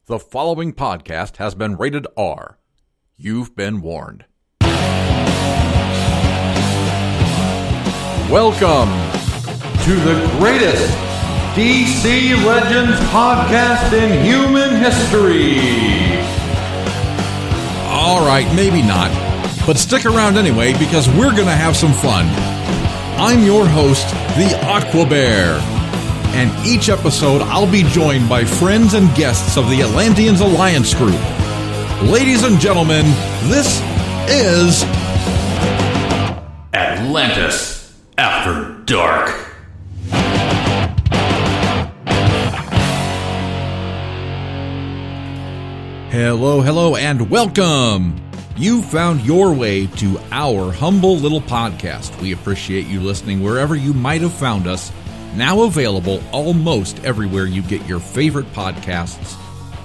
The following podcast has been rated R. You've been warned. Welcome to the greatest DC Legends podcast in human history. All right, maybe not, but stick around anyway because we're going to have some fun. I'm your host, the Aqua Bear. And each episode, I'll be joined by friends and guests of the Atlanteans Alliance Group. Ladies and gentlemen, this is Atlantis After Dark. Hello, and welcome. You found your way to our humble little podcast. We appreciate you listening wherever you might have found us. Now available almost everywhere you get your favorite podcasts,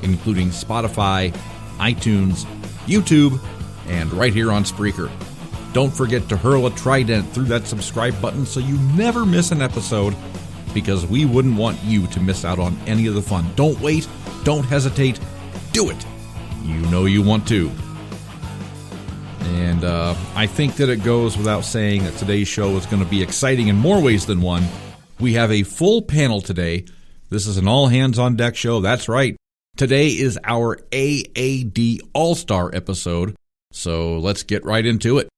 including Spotify, iTunes, YouTube, and right here on Spreaker. Don't forget to hurl a trident through that subscribe button so you never miss an episode, because we wouldn't want you to miss out on any of the fun. Don't wait, don't hesitate, do it. You know you want to. And I think that it goes without saying that today's show is going to be exciting in more ways than one. We have a full panel today. This is an all-hands-on-deck show. That's right. Today is our AAD All-Star episode, so let's get right into it.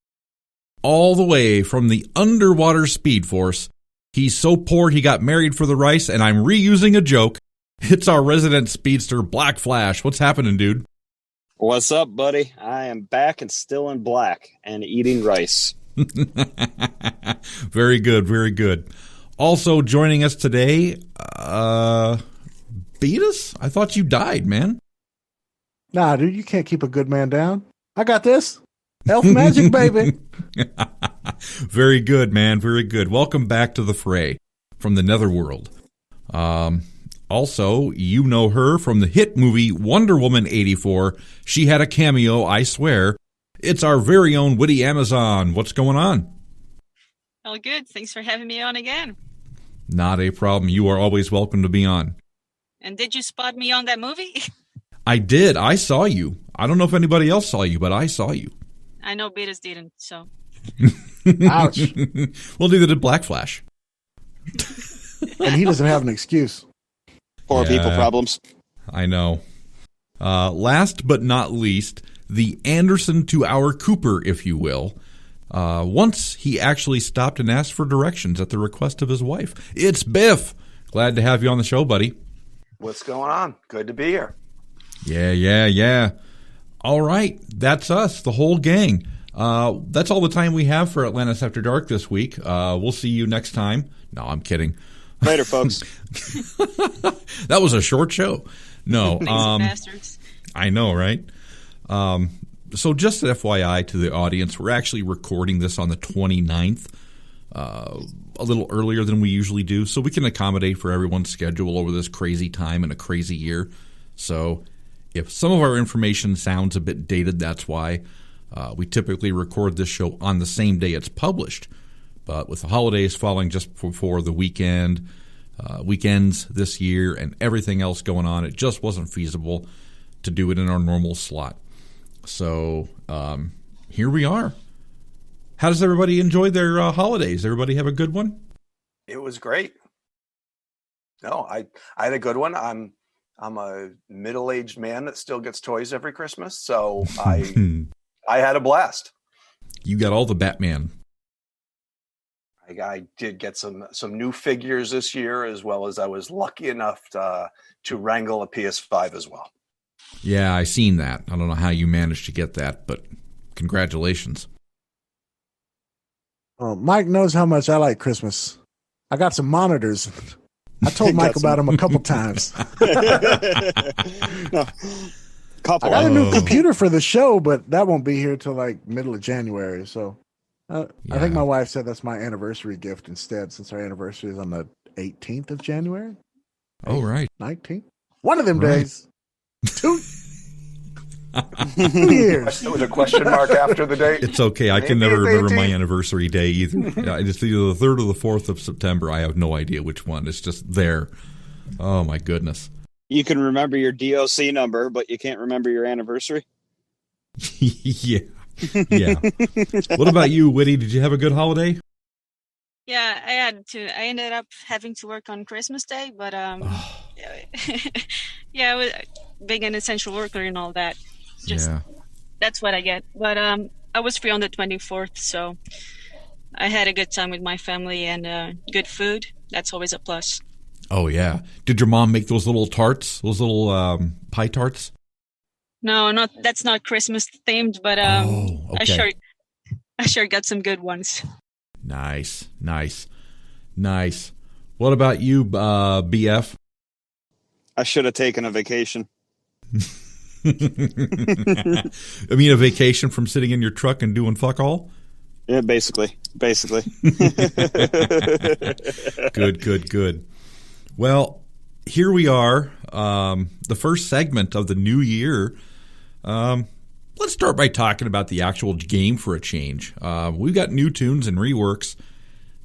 All the way from the underwater Speed Force, he's so poor he got married for the rice, and I'm reusing a joke. It's our resident speedster, Black Flash. What's happening, dude? What's up, buddy? I am back and still in black and eating rice. Very good, very good. Also joining us today, Beatus? I thought you died, man. Nah, dude, you can't keep a good man down. I got this. Elf magic, baby. Very good, man. Very good. Welcome back to the fray from the Netherworld. Also, you know her from the hit movie Wonder Woman 84. She had a cameo, I swear. It's our very own witty Amazon. What's going on? All good. Thanks for having me on again. Not a problem. You are always welcome to be on. And did you spot me on that movie? I did. I saw you. I don't know if anybody else saw you, but I saw you. I know Beatus didn't, so. Ouch. Well, neither did Black Flash. And he doesn't have an excuse. Poor people problems. I know. Last but not least, the Anderson to our Cooper, if you will. Once he actually stopped and asked for directions at the request of his wife. It's Biff. Glad to have you on the show, buddy. What's going on? Good to be here. Yeah. All right. That's us, the whole gang. That's all the time we have for Atlantis After Dark this week. We'll see you next time. No, I'm kidding. Later, folks. That was a short show. No. Bastards. I know, right? So just an FYI to the audience, we're actually recording this on the 29th, a little earlier than we usually do, so we can accommodate for everyone's schedule over this crazy time and a crazy year. So if some of our information sounds a bit dated, that's why. We typically record this show on the same day it's published, but with the holidays falling just before the weekends this year and everything else going on, it just wasn't feasible to do it in our normal slot. So here we are. How does everybody enjoy their holidays? Everybody have a good one? It was great. No, I had a good one. I'm a middle-aged man that still gets toys every Christmas, so I had a blast. You got all the Batman. I did get some new figures this year, as well as I was lucky enough to wrangle a PS5 as well. Yeah, I seen that. I don't know how you managed to get that, but congratulations. Mike knows how much I like Christmas. I got some monitors. I told Mike about them a couple times. No. I got a new computer for the show, but that won't be here till like middle of January. So I think my wife said that's my anniversary gift instead, since our anniversary is on the 18th of January. Oh, right. 19th. One of them days. 2 years. With a question mark after the date. It's okay. I can never remember my anniversary day either. It's either the 3rd or the 4th of September. I have no idea which one. It's just there. Oh, my goodness. You can remember your DOC number, but you can't remember your anniversary. Yeah. Yeah. What about you, Whitty? Did you have a good holiday? Yeah, I had to. I ended up having to work on Christmas Day, but yeah, I was being an essential worker and all that. Just Yeah. that's what I get. But I was free on the 24th, so I had a good time with my family and good food. That's always a plus. Oh, yeah. Did your mom make those little tarts, those little pie tarts? No, that's not Christmas themed, but Oh, okay. I sure got some good ones. Nice, nice, nice. What about you, BF? I should have taken a vacation. I mean, a vacation from sitting in your truck and doing fuck all? Yeah, basically. Good. Well, here we are, the first segment of the new year. Let's start by talking about the actual game for a change. We've got new tunes and reworks,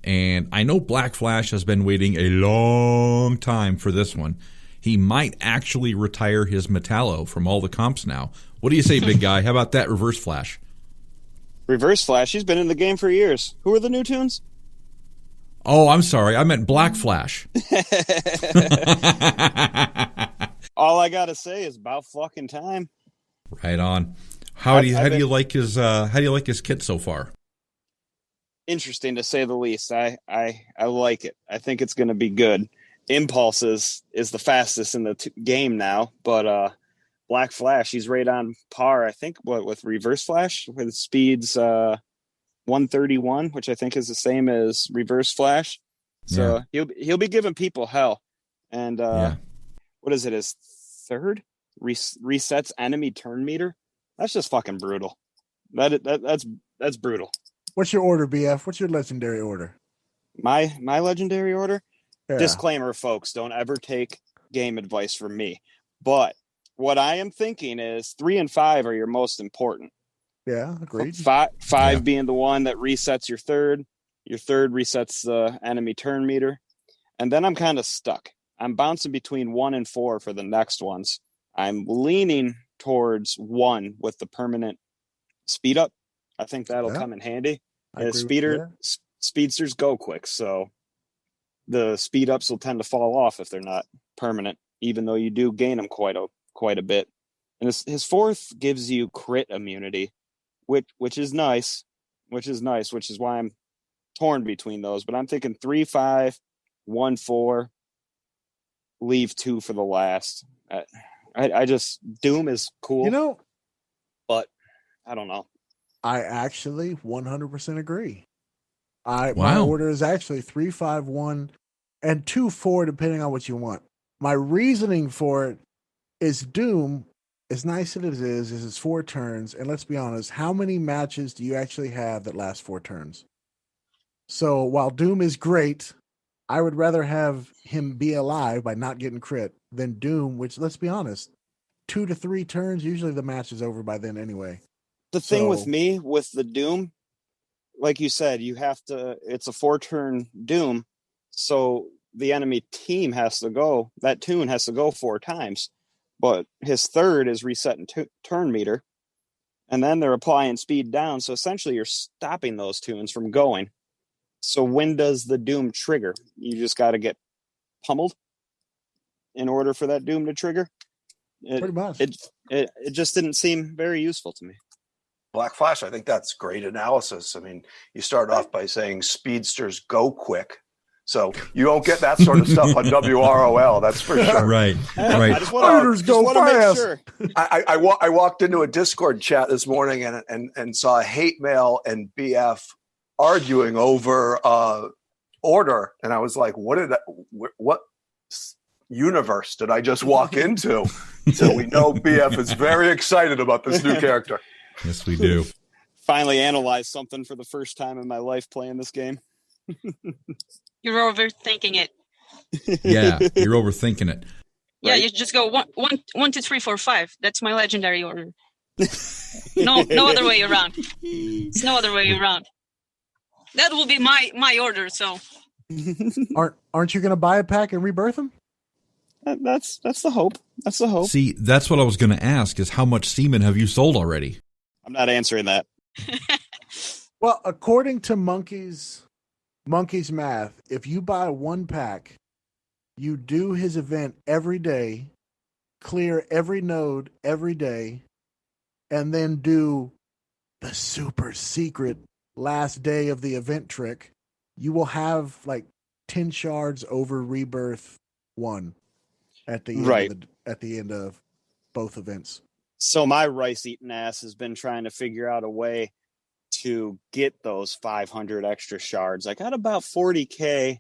and I know Black Flash has been waiting a long time for this one. He might actually retire his Metallo from all the comps now. What do you say, big guy? How about that Reverse Flash? Reverse Flash, he's been in the game for years. Who are the new tunes? Oh, I'm sorry. I meant Black Flash. All I gotta say is about fucking time. Right on. How do you like his kit so far? Interesting to say the least. I like it. I think it's going to be good. Impulse is the fastest in the game now, but Black Flash, he's right on par. I think with Reverse Flash with speeds 131, which I think is the same as Reverse Flash. So he'll be giving people hell. And what is it? His third resets enemy turn meter. That's just fucking brutal. That's brutal. What's your order, BF? What's your legendary order? My legendary order? Yeah. Disclaimer, folks, don't ever take game advice from me. But what I am thinking is 3 and 5 are your most important. Yeah, agreed. Five being the one that resets your third. Your third resets the enemy turn meter. And then I'm kind of stuck. I'm bouncing between 1 and 4 for the next ones. I'm leaning towards 1 with the permanent speed up. I think that'll come in handy. Speedsters go quick, so the speed ups will tend to fall off if they're not permanent, even though you do gain them quite a bit. And his fourth gives you crit immunity, which is nice, which is why I'm torn between those. But I'm thinking 3, 5, 1, 4, leave 2 for the last. I just Doom is cool, but I don't know. I actually 100% agree. My order is actually 3, 5, 1, and 2, 4, depending on what you want. My reasoning for it is Doom, as nice as it is it's 4 turns. And let's be honest, how many matches do you actually have that last 4 turns? So while Doom is great, I would rather have him be alive by not getting crit than Doom, which, let's be honest, 2 to 3 turns, usually the match is over by then anyway. The thing with me, with the Doom, like you said, it's a 4-turn Doom, so the enemy team that tune has to go 4 times, but his third is resetting turn meter, and then they're applying speed down, so essentially you're stopping those tunes from going. So when does the Doom trigger? You just got to get pummeled in order for that Doom to trigger. Pretty much. It just didn't seem very useful to me. Black Flash, I think that's great analysis. I mean, you start off by saying speedsters go quick. So you don't get that sort of stuff on WROL, that's for sure. Right. I just want to make sure. I walked into a Discord chat this morning and saw hate mail and BF arguing over order, and I was like, what universe did I just walk into? So we know BF is very excited about this new character. Yes, we do. Finally analyzed something for the first time in my life playing this game. You're overthinking it. Yeah, you're overthinking it. Yeah, you just go 1, 2, 3, 4, 5. That's my legendary order. No other way around. It's no other way around. That will be my order. So, aren't you going to buy a pack and rebirth them? That's the hope. That's the hope. See, that's what I was going to ask: is how much semen have you sold already? I'm not answering that. Well, according to Monkey's math, if you buy 1 pack, you do his event every day, clear every node every day, and then do the super secret last day of the event trick, you will have like 10 shards over Rebirth 1 at the end at the end of both events. So my rice eating ass has been trying to figure out a way to get those 500 extra shards. I got about 40K.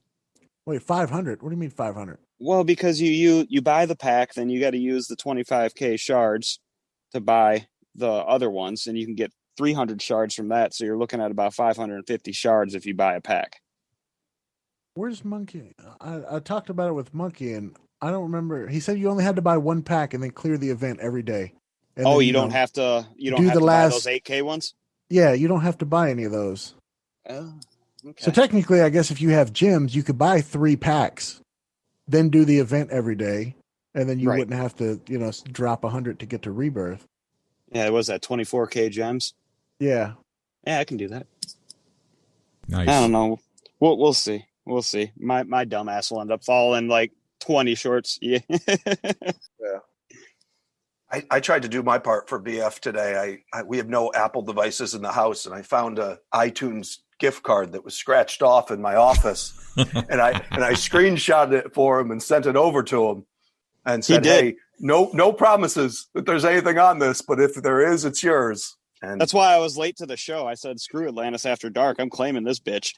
Wait, 500? What do you mean 500? Well, because you buy the pack, then you got to use the 25K shards to buy the other ones, and you can get 300 shards from that. So you're looking at about 550 shards if you buy a pack. Where's Monkey? I talked about it with Monkey, and I don't remember. He said you only had to buy 1 pack and then clear the event every day. And then, you you don't have to. You don't have to buy those 8K ones. Yeah, you don't have to buy any of those. Oh, okay. So technically, I guess if you have gems, you could buy 3 packs, then do the event every day, and then you wouldn't have to, drop 100 to get to Rebirth. Yeah, it was that 24K gems. Yeah. Yeah, I can do that. Nice. I don't know. We'll see. We'll see. My dumbass will end up falling like 20 shorts. Yeah. Yeah. I tried to do my part for BF today. We have no Apple devices in the house, and I found a iTunes gift card that was scratched off in my office, and I screenshotted it for him and sent it over to him, and said, "Hey, no promises that there's anything on this, but if there is, it's yours." And that's why I was late to the show. I said, "Screw Atlantis After Dark. I'm claiming this bitch."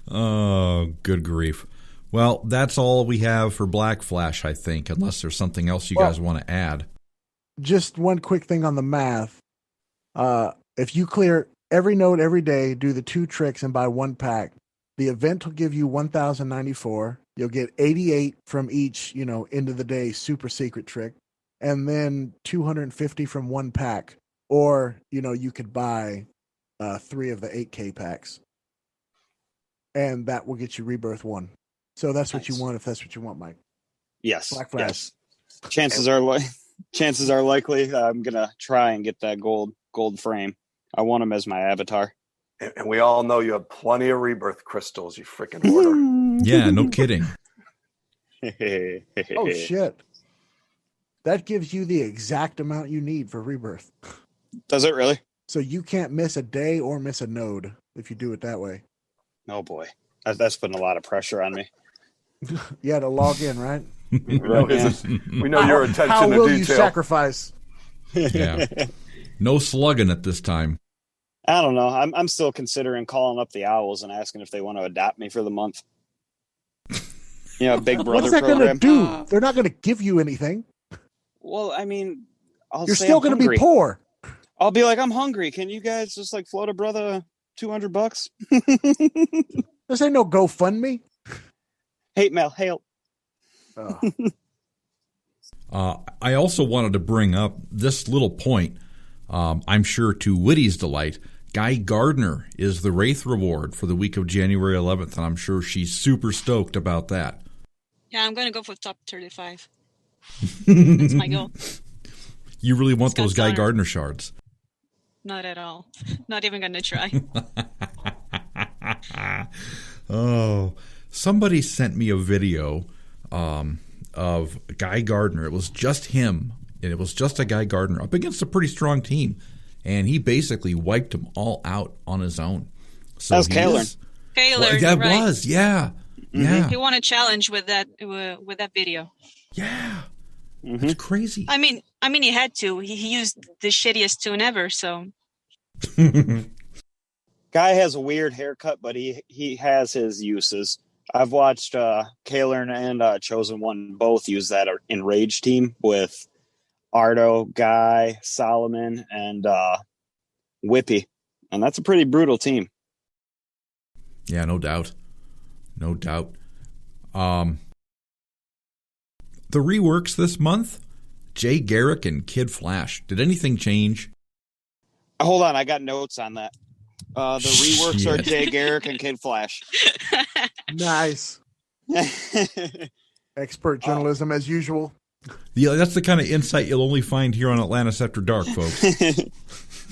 Oh, good grief. Well, that's all we have for Black Flash, I think, unless there's something else you guys want to add. Just one quick thing on the math. If you clear every node every day, do the 2 tricks, and buy 1 pack, the event will give you 1,094. You'll get 88 from each, end of the day super secret trick, and then 250 from 1 pack. Or, you could buy 3 of the 8K packs, and that will get you Rebirth 1. So that's what you want, if that's what you want, Mike. Yes. Black Flash. Yes. Chances are likely I'm gonna try and get that gold frame. I want him as my avatar. And we all know you have plenty of Rebirth crystals, you freaking hoarder. Yeah, no kidding. Oh shit! That gives you the exact amount you need for Rebirth. Does it really? So you can't miss a day or miss a node if you do it that way. Oh boy, that's putting a lot of pressure on me. You had to log in, right? We know your attention to detail. How will you sacrifice? Yeah. No slugging at this time. I don't know. I'm still considering calling up the Owls and asking if they want to adopt me for the month. Big brother What's that program. going to do? They're not going to give you anything. Well, I mean, you're still going to be poor. I'll be like, I'm hungry. Can you guys just float a brother $200? This ain't no GoFundMe. Hate mail, help. I also wanted to bring up this little point. I'm sure to Whitty's delight, Guy Gardner is the Wraith reward for the week of January 11th, and I'm sure she's super stoked about that. Yeah, I'm going to go for top 35. That's my goal. You really want those Guy Gardner shards? Not at all. Not even going to try. Oh, somebody sent me a video of Guy Gardner. It was just him, and it was just a Guy Gardner up against a pretty strong team, and he basically wiped them all out on his own. So that was Kaler. Kaler, that right. was, yeah. Mm-hmm. Yeah. He won a challenge with that video. Yeah. Mm-hmm. That's crazy. I mean, he had to. He used the shittiest tune ever, so. Guy has a weird haircut, but he has his uses. I've watched Kaler and Chosen One both use that in Rage Team with Ardo, Guy, Solomon, and Whippy. And that's a pretty brutal team. Yeah, no doubt. No doubt. The reworks this month, Jay Garrick and Kid Flash. Did anything change? Hold on, I got notes on that. The reworks are Jay Garrick and Kid Flash. Nice. Expert journalism as usual. Yeah, that's the kind of insight you'll only find here on Atlantis After Dark, folks.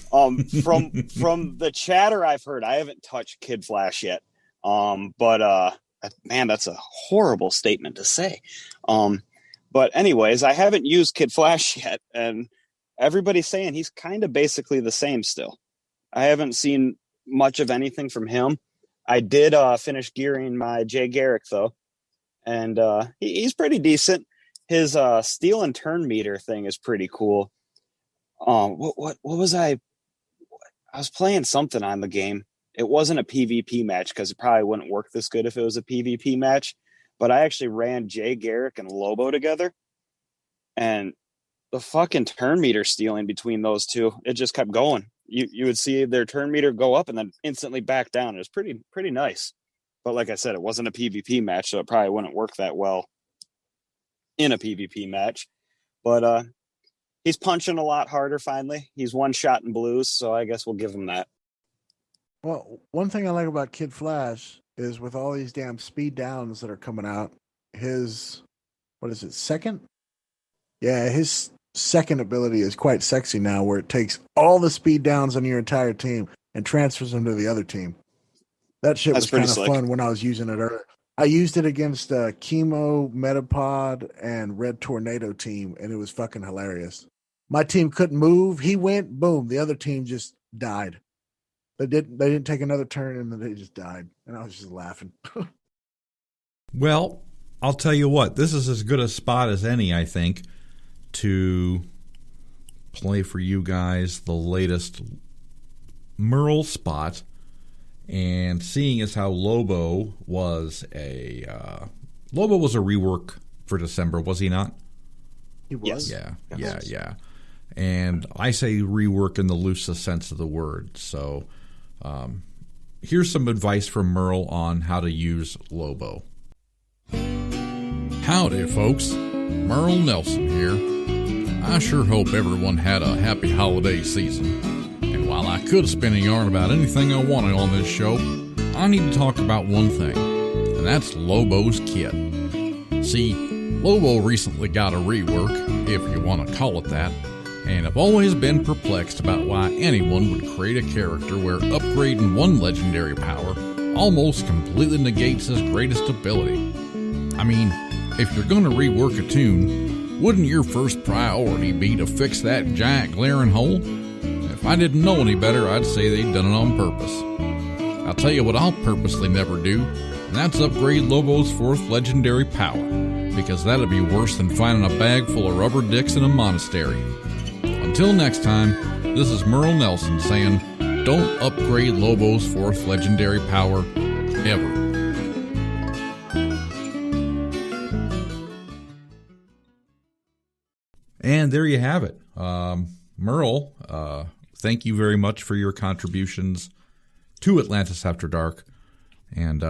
From the chatter I've heard, I haven't touched Kid Flash yet. But man, that's a horrible statement to say. But anyways, I haven't used Kid Flash yet, and everybody's saying he's kind of basically the same still. I haven't seen much of anything from him. I did finish gearing my Jay Garrick though, and he's pretty decent. His steal and turn meter thing is pretty cool. What was I was playing something on the game. It wasn't a PvP match because it probably wouldn't work this good if it was a PvP match. But I actually ran Jay Garrick and Lobo together, and the fucking turn meter stealing between those two, it just kept going. You would see their turn meter go up and then instantly back down. It was pretty nice. But like I said, it wasn't a PvP match, so it probably wouldn't work that well in a PvP match. But he's punching a lot harder finally. He's one shot in blues, so I guess we'll give him that. Well, one thing I like about Kid Flash is with all these damn speed downs that are coming out, his, what is it, second? Yeah, his second ability is quite sexy now, where it takes all the speed downs on your entire team and transfers them to the other team. That shit was kind of fun when I was using it earlier. I used it against Chemo, Metapod, and Red Tornado team, and it was fucking hilarious. My team couldn't move. He went, boom. The other team just died. They didn't take another turn, and then they just died. And I was just laughing. Well, I'll tell you what. This is as good a spot as any, I think, to play for you guys the latest Merle spot. And seeing as how Lobo was a rework for December, was he not? He was. Yeah. And I say rework in the loosest sense of the word. So here's some advice from Merle on how to use Lobo. Howdy, folks. Merle Nelson here. I sure hope everyone had a happy holiday season. And while I could spin a yarn about anything I wanted on this show, I need to talk about one thing, and that's Lobo's kit. See, Lobo recently got a rework, if you want to call it that, and I've always been perplexed about why anyone would create a character where upgrading one legendary power almost completely negates his greatest ability. I mean, if you're going to rework a tune, wouldn't your first priority be to fix that giant glaring hole? If I didn't know any better, I'd say they'd done it on purpose. I'll tell you what I'll purposely never do, and that's upgrade Lobo's 4th legendary power, because that'd be worse than finding a bag full of rubber dicks in a monastery. Until next time, this is Merle Nelson saying, don't upgrade Lobo's 4th legendary power, ever. And there you have it. Merle, thank you very much for your contributions to Atlantis After Dark, and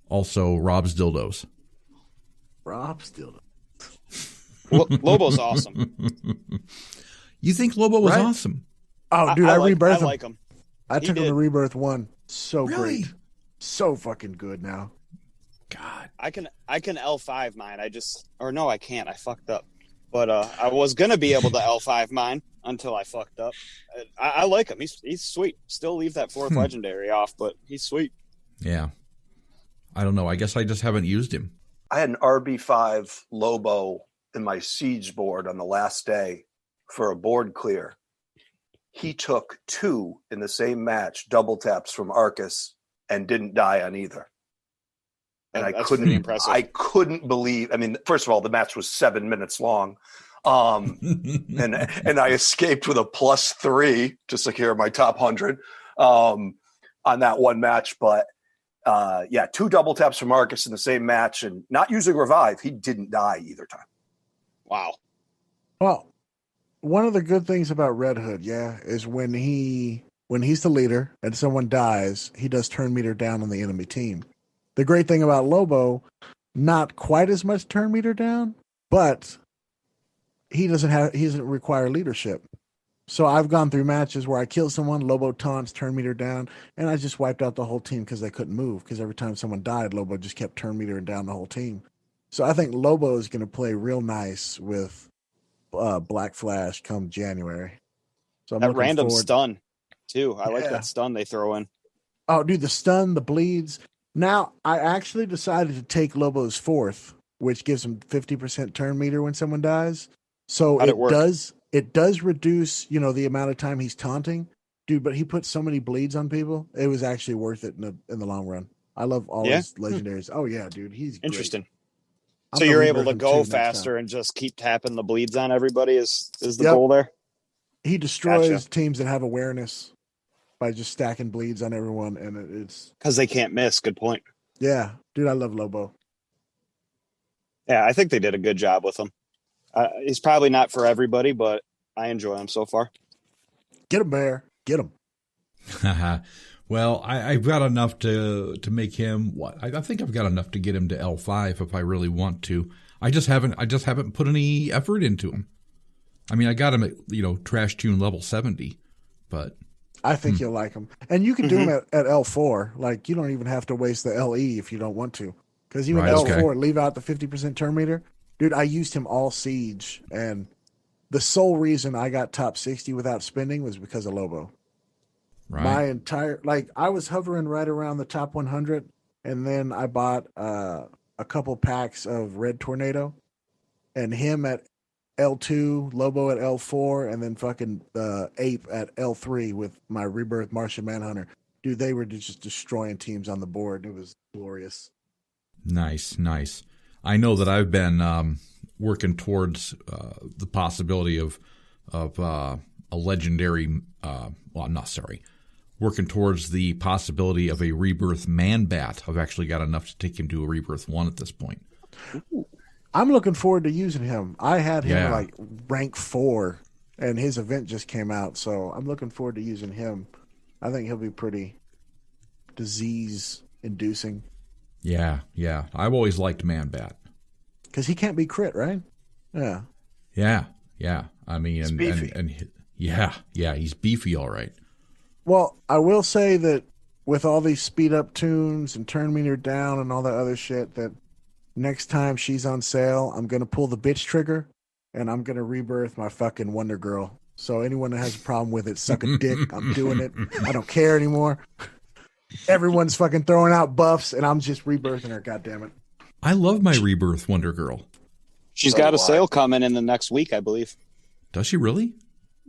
also Rob's Dildos. Rob's Dildos. Lobo's awesome. You think Lobo was awesome? Oh, dude, I rebirthed him. I like him. I took him to Rebirth 1. So really? Great. So fucking good now. God. I can L5 mine. I can't. I fucked up. But I was going to be able to L5 mine until I fucked up. I like him. He's sweet. Still leave that 4th legendary off, but he's sweet. Yeah. I don't know. I guess I just haven't used him. I had an RB5 Lobo in my siege board on the last day for a board clear. He took 2 in the same match, double taps from Arcus, and didn't die on either. And I couldn't believe. I mean, first of all, the match was 7 minutes long, and I escaped with a +3 to secure my top 100 on that one match. But 2 double taps from Marcus in the same match, and not using revive, he didn't die either time. Wow. Well, one of the good things about Red Hood, is when he's the leader and someone dies, he does turn meter down on the enemy team. The great thing about Lobo, not quite as much turn meter down, but he doesn't require leadership. So I've gone through matches where I kill someone, Lobo taunts, turn meter down, and I just wiped out the whole team because they couldn't move. Because every time someone died, Lobo just kept turn metering down the whole team. So I think Lobo is going to play real nice with Black Flash come January. So I'm that looking random forward. stun too. I like Yeah. that stun they throw in. Oh, dude, the stun, the bleeds. Now I actually decided to take Lobo's fourth, which gives him 50% turn meter when someone dies. So How'd it work? It does reduce, the amount of time he's taunting, dude. But he put so many bleeds on people, it was actually worth it in the long run. I love all his legendaries. Oh yeah, dude, he's great. Interesting. I'm So gonna you're able rebirth to him go next faster time. and just keep tapping the bleeds on everybody is the Yep. goal there? He destroys Gotcha. teams that have awareness by just stacking bleeds on everyone, and it's Because they can't miss. Good point. yeah, dude. I love Lobo. Yeah, I think they did a good job with him. He's probably not for everybody, but I enjoy him so far. Get him, Bear. Get him. Well, I've got enough to make him what I think I've got enough to get him to L5 if I really want to. I just haven't put any effort into him. I mean, I got him at Trash Tune level 70, but I think you'll like him, and you can do him at L4. Like you don't even have to waste the LE if you don't want to, because even L4 leave out the 50% turn meter. Dude, I used him all siege, and the sole reason I got top 60 without spending was because of Lobo. right. My entire I was hovering right around the top 100, and then I bought a couple packs of Red Tornado, and him at L2, Lobo at L4, and then fucking Ape at L3 with my Rebirth Martian Manhunter. Dude, they were just destroying teams on the board. It was glorious. Nice. I know that I've been working towards the possibility of a legendary. Working towards the possibility of a Rebirth Man-Bat. I've actually got enough to take him to a Rebirth 1 at this point. I'm looking forward to using him. I had him like rank 4, and his event just came out, so I'm looking forward to using him. I think he'll be pretty disease-inducing. Yeah. I've always liked Man-Bat. Because he can't be crit, right? Yeah. Yeah. I mean, He's and beefy. he's beefy, all right. Well, I will say that with all these speed-up tunes and turn meter down and all that other shit, that next time she's on sale, I'm going to pull the bitch trigger, and I'm going to rebirth my fucking Wonder Girl. So anyone that has a problem with it, suck a dick. I'm doing it. I don't care anymore. Everyone's fucking throwing out buffs, and I'm just rebirthing her, goddammit. I love my Rebirth Wonder Girl. She's So got do a I. sale coming in the next week, I believe. Does she really?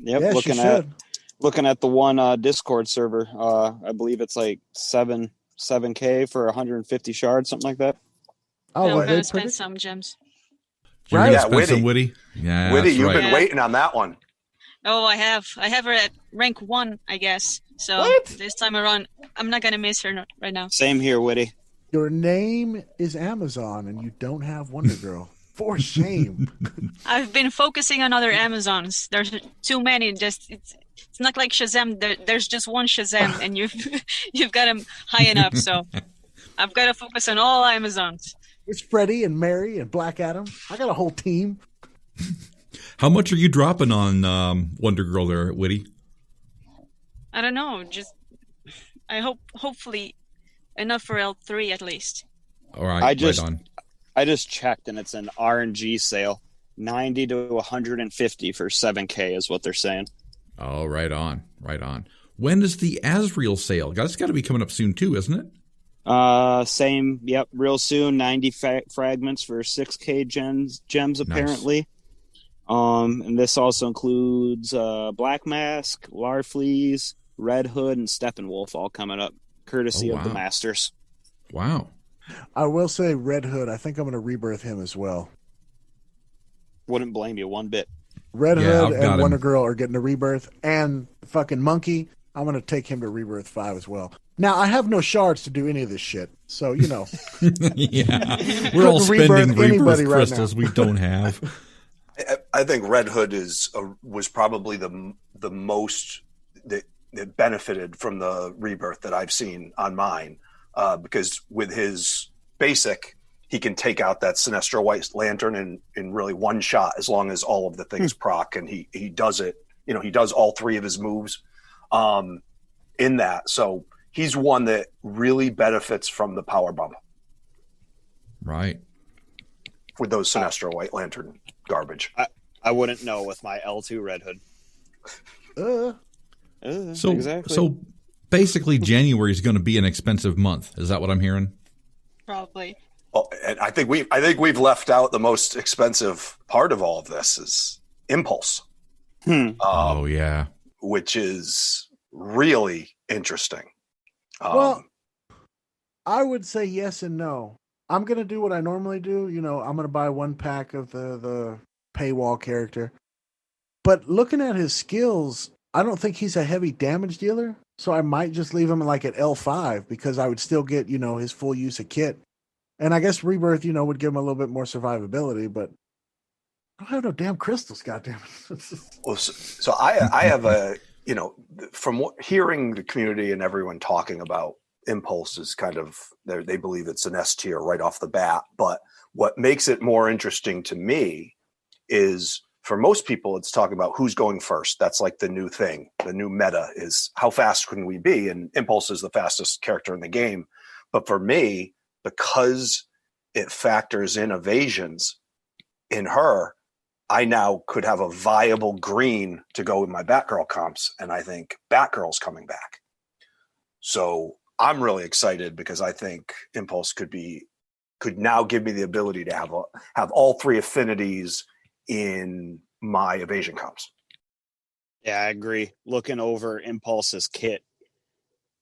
Yep, Yeah, she should. looking at the one Discord server. I believe it's like 7K for 150 shards, something like that. Oh, I'm what, gonna they spend predict? some gems. You're Right. going to Yeah, spend Witty. some Witty? Yeah, Witty, that's you've right. been waiting on that one. Oh, I have her at rank 1, I guess. So What? this time around, I'm not gonna miss her right now. Same here, Witty. Your name is Amazon, and you don't have Wonder Girl. For shame. I've been focusing on other Amazons. There's too many. Just it's not like Shazam. There's just one Shazam, and you've got him high enough. So I've got to focus on all Amazons. It's Freddy and Mary and Black Adam. I got a whole team. How much are you dropping on Wonder Girl there, Witty? I don't know. Just I hopefully enough for L3 at least. All right, right on. I just checked, and it's an RNG sale. 90 to 150 for 7K is what they're saying. Oh, right on. When is the Azrael sale? That's got to be coming up soon too, isn't it? Same. Yep. Real soon. 90 fragments for 6K gems apparently. And this also includes Black Mask, Larfleeze, Red Hood, and Steppenwolf all coming up, courtesy of the Masters. Wow. I will say Red Hood. I think I'm going to rebirth him as well. Wouldn't blame you one bit. Red Yeah, Hood I've got and Wonder him. Girl are getting a rebirth, and fucking Monkey. I'm going to take him to Rebirth 5 as well. Now, I have no shards to do any of this shit, so, Yeah. We're all Couldn't spending rebirth anybody rebirth right crystals now. we don't have. I think Red Hood was probably the most that benefited from the rebirth that I've seen on mine, because with his basic, he can take out that Sinestro White Lantern in really one shot, as long as all of the things proc, and he does it he does all three of his moves in that. So he's one that really benefits from the power bump. Right. With those Sinestro White Lantern garbage. I wouldn't know with my L2 Red Hood. So basically January is going to be an expensive month. Is that what I'm hearing? Probably. Oh, and I think we've left out the most expensive part of all of this is Impulse. Oh yeah. Which is really interesting. Well, I would say yes and no. I'm going to do what I normally do. I'm going to buy one pack of the paywall character. But looking at his skills, I don't think he's a heavy damage dealer. So I might just leave him like at L5 because I would still get, his full use of kit. And I guess Rebirth, would give him a little bit more survivability, but I don't have no damn crystals, goddammit. Well, so I have a, from hearing the community and everyone talking about Impulse is kind of, they believe it's an S tier right off the bat. But what makes it more interesting to me is for most people, it's talking about who's going first. That's like the new thing. The new meta is how fast can we be? And Impulse is the fastest character in the game. But for me, because it factors in evasions in her, I now could have a viable green to go with my Batgirl comps. And I think Batgirl's coming back. So I'm really excited because I think Impulse could now give me the ability to have all three affinities in my evasion comps. Yeah, I agree. Looking over Impulse's kit,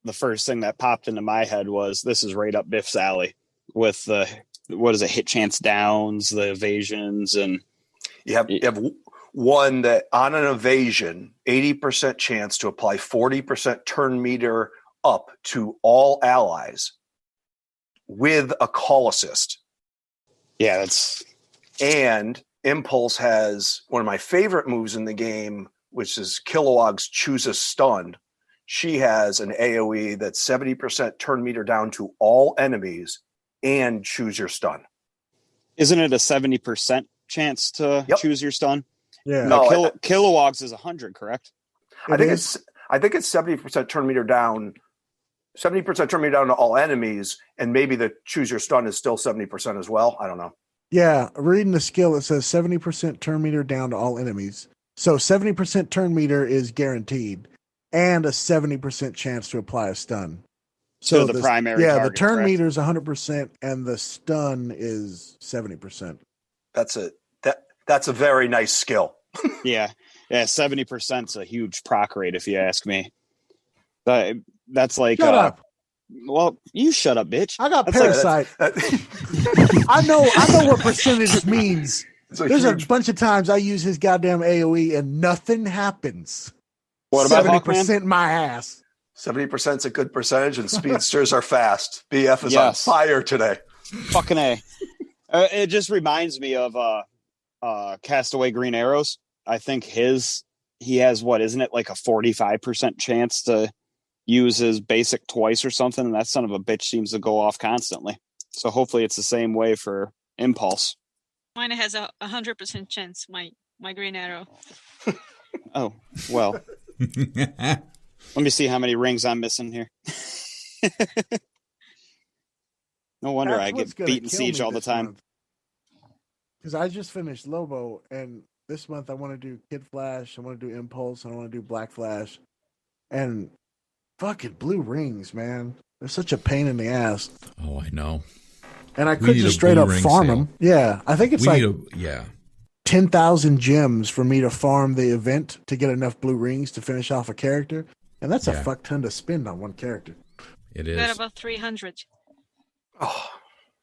the first thing that popped into my head was this is right up Biff's alley with the hit chance downs, the evasions, and you have one that on an evasion, 80% chance to apply 40% turn meter up to all allies with a call assist. Yeah, and Impulse has one of my favorite moves in the game, which is Kilowog's Choose a Stun. She has an AoE that's 70% turn meter down to all enemies and choose your stun. Isn't it a 70% chance to choose your stun? Yeah. No, Kilowog's is 100, correct? I think it's 70% turn meter down. 70% turn meter down to all enemies, and maybe the choose your stun is still 70% as well. I don't know. Yeah, reading the skill, it says 70% turn meter down to all enemies. So 70% turn meter is guaranteed, and a 70% chance to apply a stun. So the primary target, the turn correct? meter is 100%, and the stun is 70%. That's a very nice skill. yeah, 70% is a huge proc rate, if you ask me. That's like shut up. Well, you shut up, bitch. I got Parasite. I know what percentage means. There's a bunch of times I use his goddamn AoE and nothing happens. What about 70% my ass? 70% is a good percentage, and speedsters are fast. BF is on fire today. Fucking A. It just reminds me of Castaway Green Arrows. I think he has isn't it like a 45% chance to use his basic twice or something, and that son of a bitch seems to go off constantly. So hopefully it's the same way for Impulse. Mine has a 100% chance, my Green Arrow. Oh, well. Let me see how many rings I'm missing here. No wonder I get beaten siege all the time. Because I just finished Lobo, and this month I want to do Kid Flash, I want to do Impulse, and I want to do Black Flash. And fucking blue rings, man. They're such a pain in the ass. Oh, I know. And I could just straight up farm them. Yeah, I think it's 10,000 gems for me to farm the event to get enough blue rings to finish off a character. And that's a fuck ton to spend on one character. It is. Got about 300. Oh,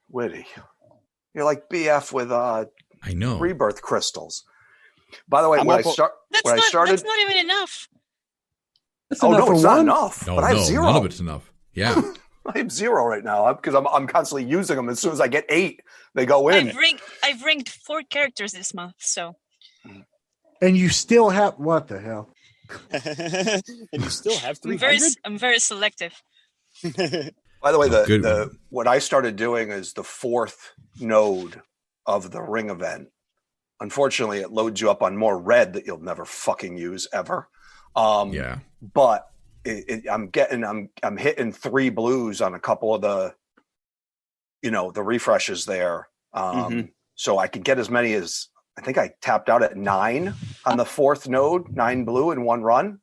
witty. You're like BF with I know. Rebirth crystals. By the way, That's not even enough. That's enough for it's one? not enough. No, but I have zero. None of it's enough. Yeah. I have zero right now because I'm constantly using them. As soon as I get 8, they go in. I've ranked 4 characters this month, so. And you still have what the hell? And you still have 300? I'm very selective. By the way, what I started doing is the 4th node of the ring event. unfortunately, it loads you up on more red that you'll never fucking use ever. Yeah. But I'm hitting 3 blues on a couple of the, the refreshes there. So I can get as many as, I think I tapped out at 9 on the 4th node, 9 blue in one run.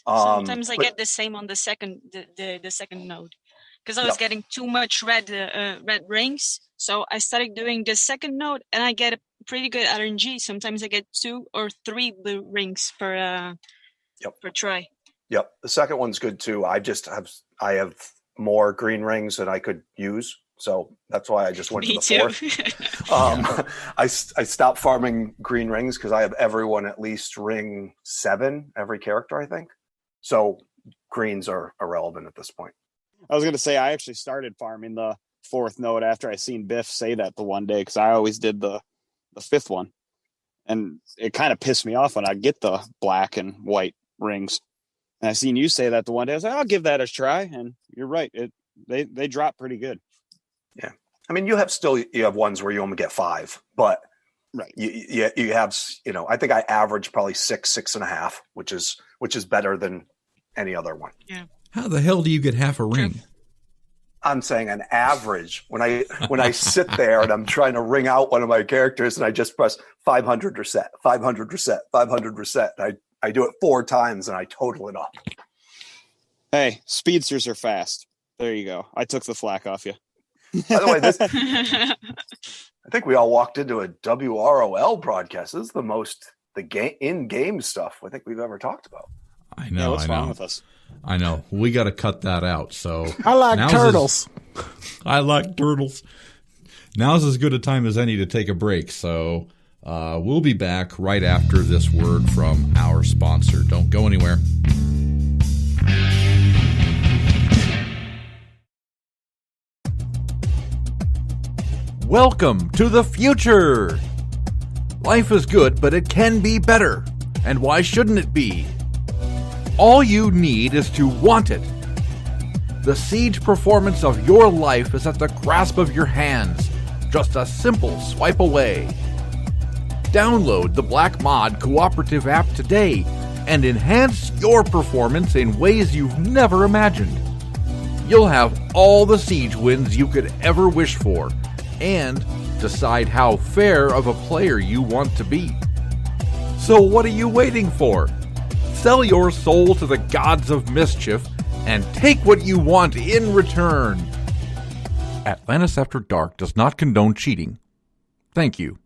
Sometimes I get the same on the second node, because I was getting too much red rings. So I started doing the second node, and I get a pretty good RNG. Sometimes I get 2 or 3 blue rings per try. Yep, the second one's good too. I have more green rings than I could use, so that's why I just went to the 4th. I stopped farming green rings because I have everyone at least ring 7, every character, I think. So greens are irrelevant at this point. I was going to say, I actually started farming the 4th node after I seen Biff say that the one day, because I always did the 5th one. And it kind of pissed me off when I get the black and white rings. And I seen you say that the one day. I was like, I'll give that a try. And you're right. They drop pretty good. Yeah. I mean, you have ones where you only get 5, but right. You have, I think I average probably 6.5, which is better than any other one. Yeah. How the hell do you get half a ring? I'm saying an average. When I sit there and I'm trying to ring out one of my characters and I just press 500 reset, 500 reset, 500 reset. I do it 4 times and I total it up. Hey, speedsters are fast. There you go. I took the flack off you. By the way, I think we all walked into a WROL broadcast. This is the most in-game stuff I think we've ever talked about. I know. Yeah, what's wrong with us? I know. We got to cut that out. So I like turtles. I like turtles. Now's as good a time as any to take a break. So we'll be back right after this word from our sponsor. Don't go anywhere. Welcome to the future. Life is good, but it can be better. And why shouldn't it be? All you need is to want it. The siege performance of your life is at the grasp of your hands, just a simple swipe away. Download the Black Mod cooperative app today and enhance your performance in ways you've never imagined. You'll have all the siege wins you could ever wish for, and decide how fair of a player you want to be. So what are you waiting for? Sell your soul to the gods of mischief and take what you want in return. Atlantis After Dark does not condone cheating. Thank you.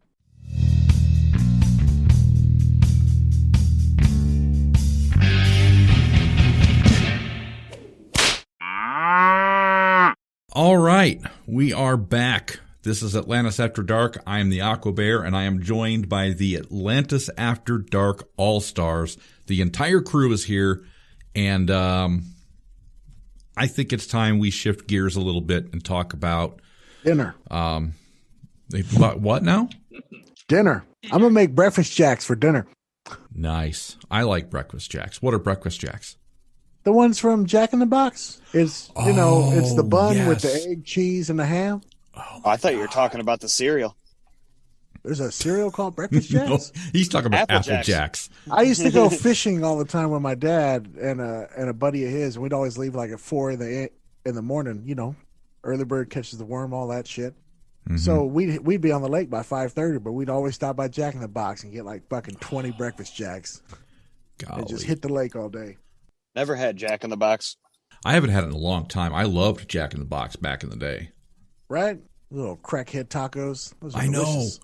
All right, we are back. This is Atlantis After Dark. I am the Aqua Bear, and I am joined by the Atlantis After Dark All-Stars. The entire crew is here, and I think it's time we shift gears a little bit and talk about dinner. What now? Dinner. I'm gonna make breakfast jacks for dinner. Nice. I like breakfast jacks. What are breakfast jacks? The ones from Jack in the Box. It's it's the bun with yes. the egg, cheese, and the ham. Oh, I thought you were talking about the cereal. There's a cereal called Breakfast Jacks. No, he's talking about Apple Jacks. Jacks. I used to go fishing all the time with my dad and a buddy of his, and we'd always leave like at 4 in the morning. Early bird catches the worm, all that shit. Mm-hmm. So we'd be on the lake by 5:30, but we'd always stop by Jack in the Box and get like fucking 20 Breakfast Jacks. Golly. And just hit the lake all day. Never had Jack in the Box. I haven't had it in a long time. I loved Jack in the Box back in the day. Right? Little crackhead tacos. Those are I know. delicious.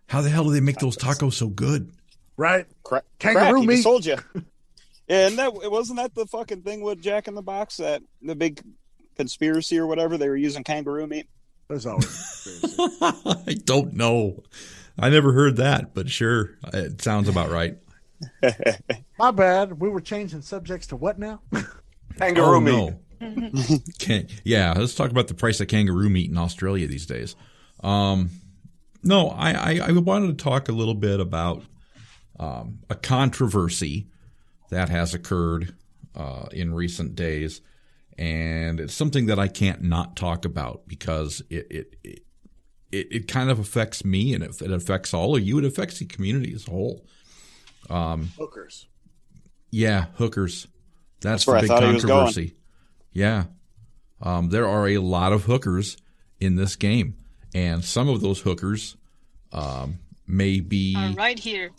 How the hell do they make those tacos so good? Right? Kangaroo meat. Told you. Yeah, and wasn't that the fucking thing with Jack in the Box, that the big conspiracy or whatever? They were using kangaroo meat. There's always a conspiracy. I don't know. I never heard that, but sure, it sounds about right. My bad. We were changing subjects to what now? Kangaroo meat. No. Yeah, let's talk about the price of kangaroo meat in Australia these days. No, I wanted to talk a little bit about a controversy that has occurred in recent days, and it's something that I can't not talk about because it it kind of affects me, and if it affects all of you, it affects the community as a whole. Hookers. Yeah, hookers. That's where the I big thought he was going. controversy. Yeah. There are a lot of hookers in this game, and some of those hookers may be right here.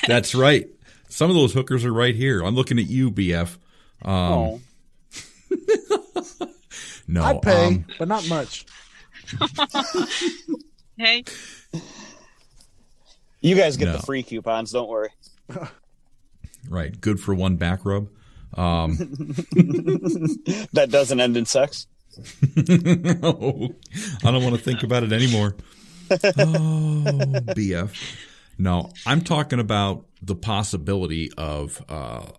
That's right. Some of those hookers are right here. I'm looking at you, BF. Oh. No, I pay, but not much. Hey, You guys get No. the free coupons. Don't worry. right. Good for one back rub. That doesn't end in sex. Oh, I don't want to think about it anymore. Oh, BF. No, I'm talking about the possibility of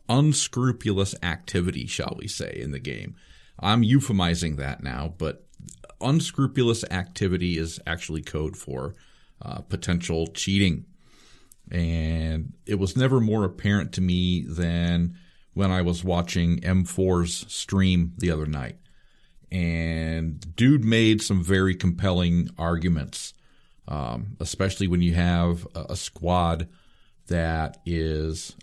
unscrupulous activity, shall we say, in the game. I'm euphemizing that now, but unscrupulous activity is actually code for potential cheating. And it was never more apparent to me than when I was watching M4's stream the other night. And dude made some very compelling arguments, especially when you have a squad that is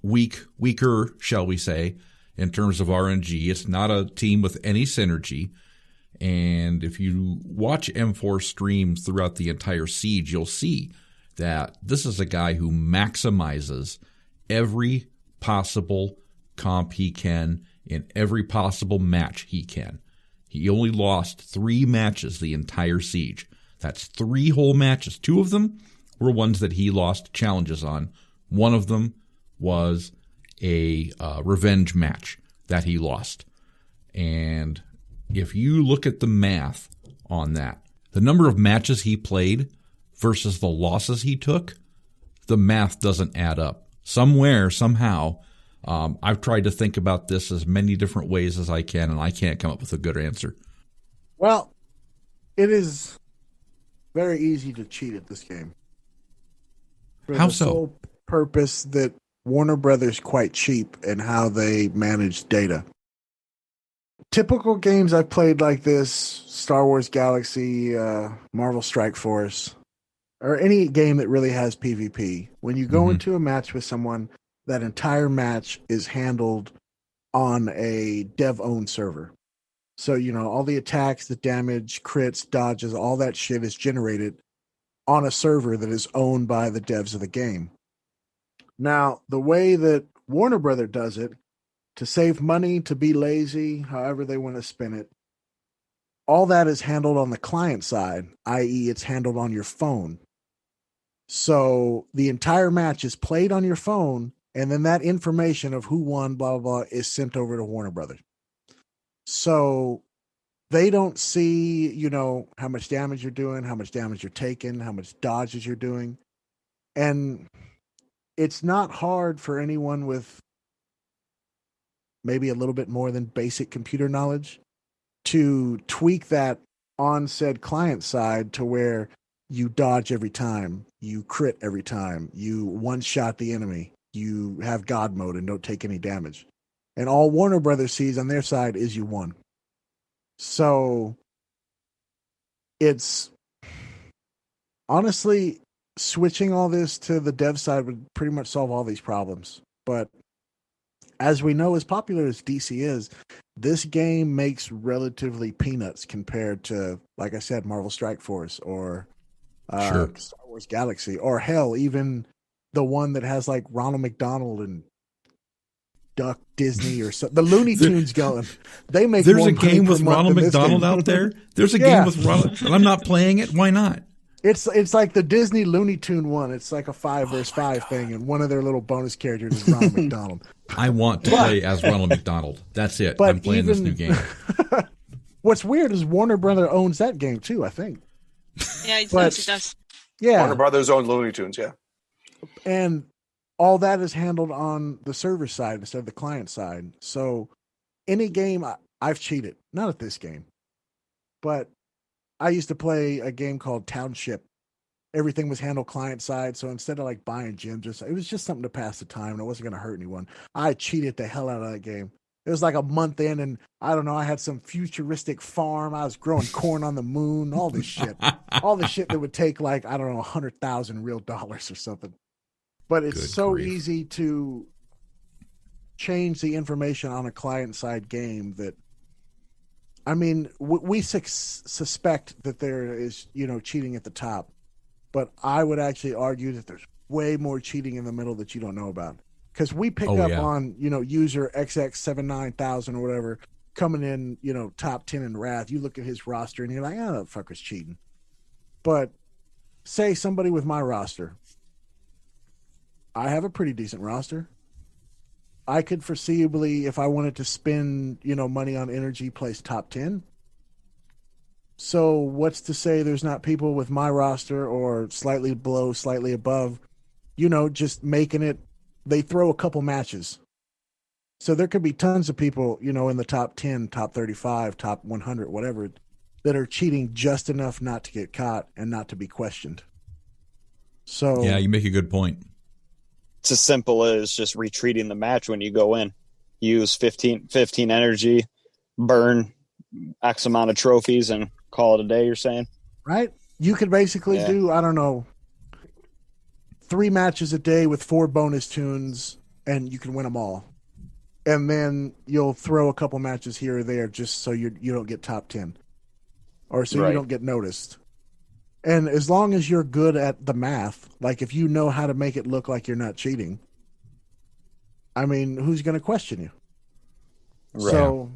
weaker, shall we say, in terms of RNG. It's not a team with any synergy. And if you watch M4 streams throughout the entire siege, you'll see that this is a guy who maximizes every possible comp he can in every possible match he can. He only lost 3 matches the entire siege. That's 3 whole matches. 2 of them were ones that he lost challenges on. One of them was a revenge match that he lost. And if you look at the math on that, the number of matches he played versus the losses he took, the math doesn't add up. Somewhere, somehow, I've tried to think about this as many different ways as I can, and I can't come up with a good answer. Well, it is very easy to cheat at this game. For How the so? sole purpose that Warner Brothers quite cheap in how they manage data. Typical games I've played like this, Star Wars Galaxy, Marvel Strike Force, or any game that really has PvP, when you go into a match with someone, that entire match is handled on a dev-owned server. So, all the attacks, the damage, crits, dodges, all that shit is generated on a server that is owned by the devs of the game. Now, the way that Warner Brother does it, to save money, to be lazy, however they want to spin it, all that is handled on the client side, i.e. it's handled on your phone. So the entire match is played on your phone, and then that information of who won, blah, blah, blah, is sent over to Warner Brothers. So they don't see, how much damage you're doing, how much damage you're taking, how much dodges you're doing. And it's not hard for anyone with maybe a little bit more than basic computer knowledge to tweak that on said client side to where you dodge every time, you crit every time, you one-shot the enemy, you have God mode and don't take any damage. And all Warner Brothers sees on their side is you won. So it's honestly switching all this to the dev side would pretty much solve all these problems. But as we know, as popular as DC is, this game makes relatively peanuts compared to, like I said, Marvel Strike Force or Sure. Star Wars Galaxy, or hell, even the one that has like Ronald McDonald and Duck Disney or something. The Looney Tunes going. They make There's more a money game per with month Ronald than this McDonald game. out there. There's a Yeah. game with Ronald, and I'm not playing it. Why not? It's like the Disney Looney Tune one. It's like a 5 versus 5 thing, and one of their little bonus characters is Ronald McDonald. I want to play as Ronald McDonald. That's it. But I'm playing this new game. What's weird is Warner Brother owns that game too, I think. yeah, it But- does. It does. Yeah. Warner Brothers own Looney Tunes, yeah. And all that is handled on the server side instead of the client side. So any game I've cheated, not at this game, but I used to play a game called Township. Everything was handled client side. So instead of like buying gems, it was just something to pass the time and it wasn't going to hurt anyone. I cheated the hell out of that game. It was like a month in, and I don't know, I had some futuristic farm. I was growing corn on the moon, all this shit. All the shit that would take like, I don't know, 100,000 real dollars or something. But it's Good so grief. easy to change the information on a client-side game that, I mean, we suspect that there is, cheating at the top. But I would actually argue that there's way more cheating in the middle that you don't know about. Because we pick up on, user XX79000 or whatever coming in, top 10 in Wrath. You look at his roster and you're like, oh, that fucker's cheating. But say somebody with my roster. I have a pretty decent roster. I could foreseeably, if I wanted to spend, money on energy, place top 10. So what's to say there's not people with my roster or slightly below, slightly above, just making it. They throw a couple matches. So there could be tons of people, in the top 10, top 35, top 100, whatever, that are cheating just enough not to get caught and not to be questioned. So yeah, you make a good point. It's as simple as just retreating the match when you go in. Use 15 energy, burn X amount of trophies, and call it a day, you're saying? Right? You could basically do, I don't know, 3 matches a day with 4 bonus tunes, and you can win them all. And then you'll throw a couple matches here or there just so you don't get top 10. Or so you don't get noticed. And as long as you're good at the math, like if you know how to make it look like you're not cheating, I mean, who's going to question you? Right. So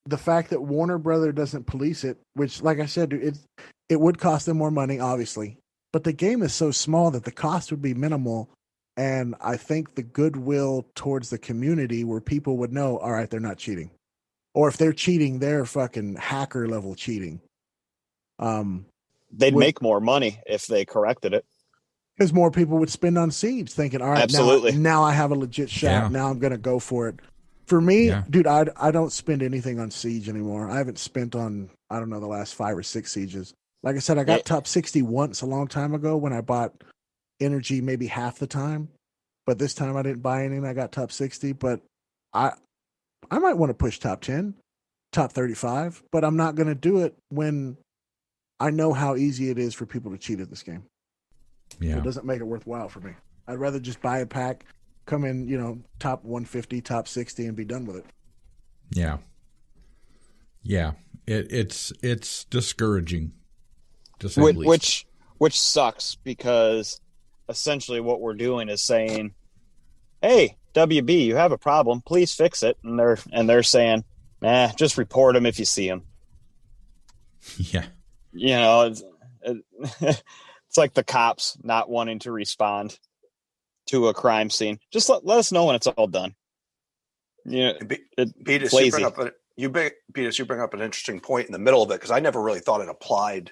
the fact that Warner Brother doesn't police it, which, like I said, it would cost them more money, obviously. But the game is so small that the cost would be minimal. And I think the goodwill towards the community where people would know, all right, they're not cheating. Or if they're cheating, they're fucking hacker level cheating. They'd make more money if they corrected it. Because more people would spend on Siege thinking, all right, absolutely. Now I have a legit shot. Yeah. Now I'm going to go for it. For me, dude, I don't spend anything on Siege anymore. I haven't spent on, I don't know, the last 5 or 6 Sieges. Like I said, I got top 60 once a long time ago when I bought energy maybe half the time. But this time I didn't buy anything. I got top 60. But I might want to push top 10, top 35. But I'm not going to do it when I know how easy it is for people to cheat at this game. Yeah. It doesn't make it worthwhile for me. I'd rather just buy a pack, come in, top 150, top 60, and be done with it. Yeah. Yeah. It's discouraging. To say the least. Which sucks because essentially what we're doing is saying, hey, WB, you have a problem. Please fix it. And they're saying, just report them if you see them. Yeah. It's like the cops not wanting to respond to a crime scene. Just let us know when it's all done. Beatus, you bring up an interesting point in the middle of it because I never really thought it applied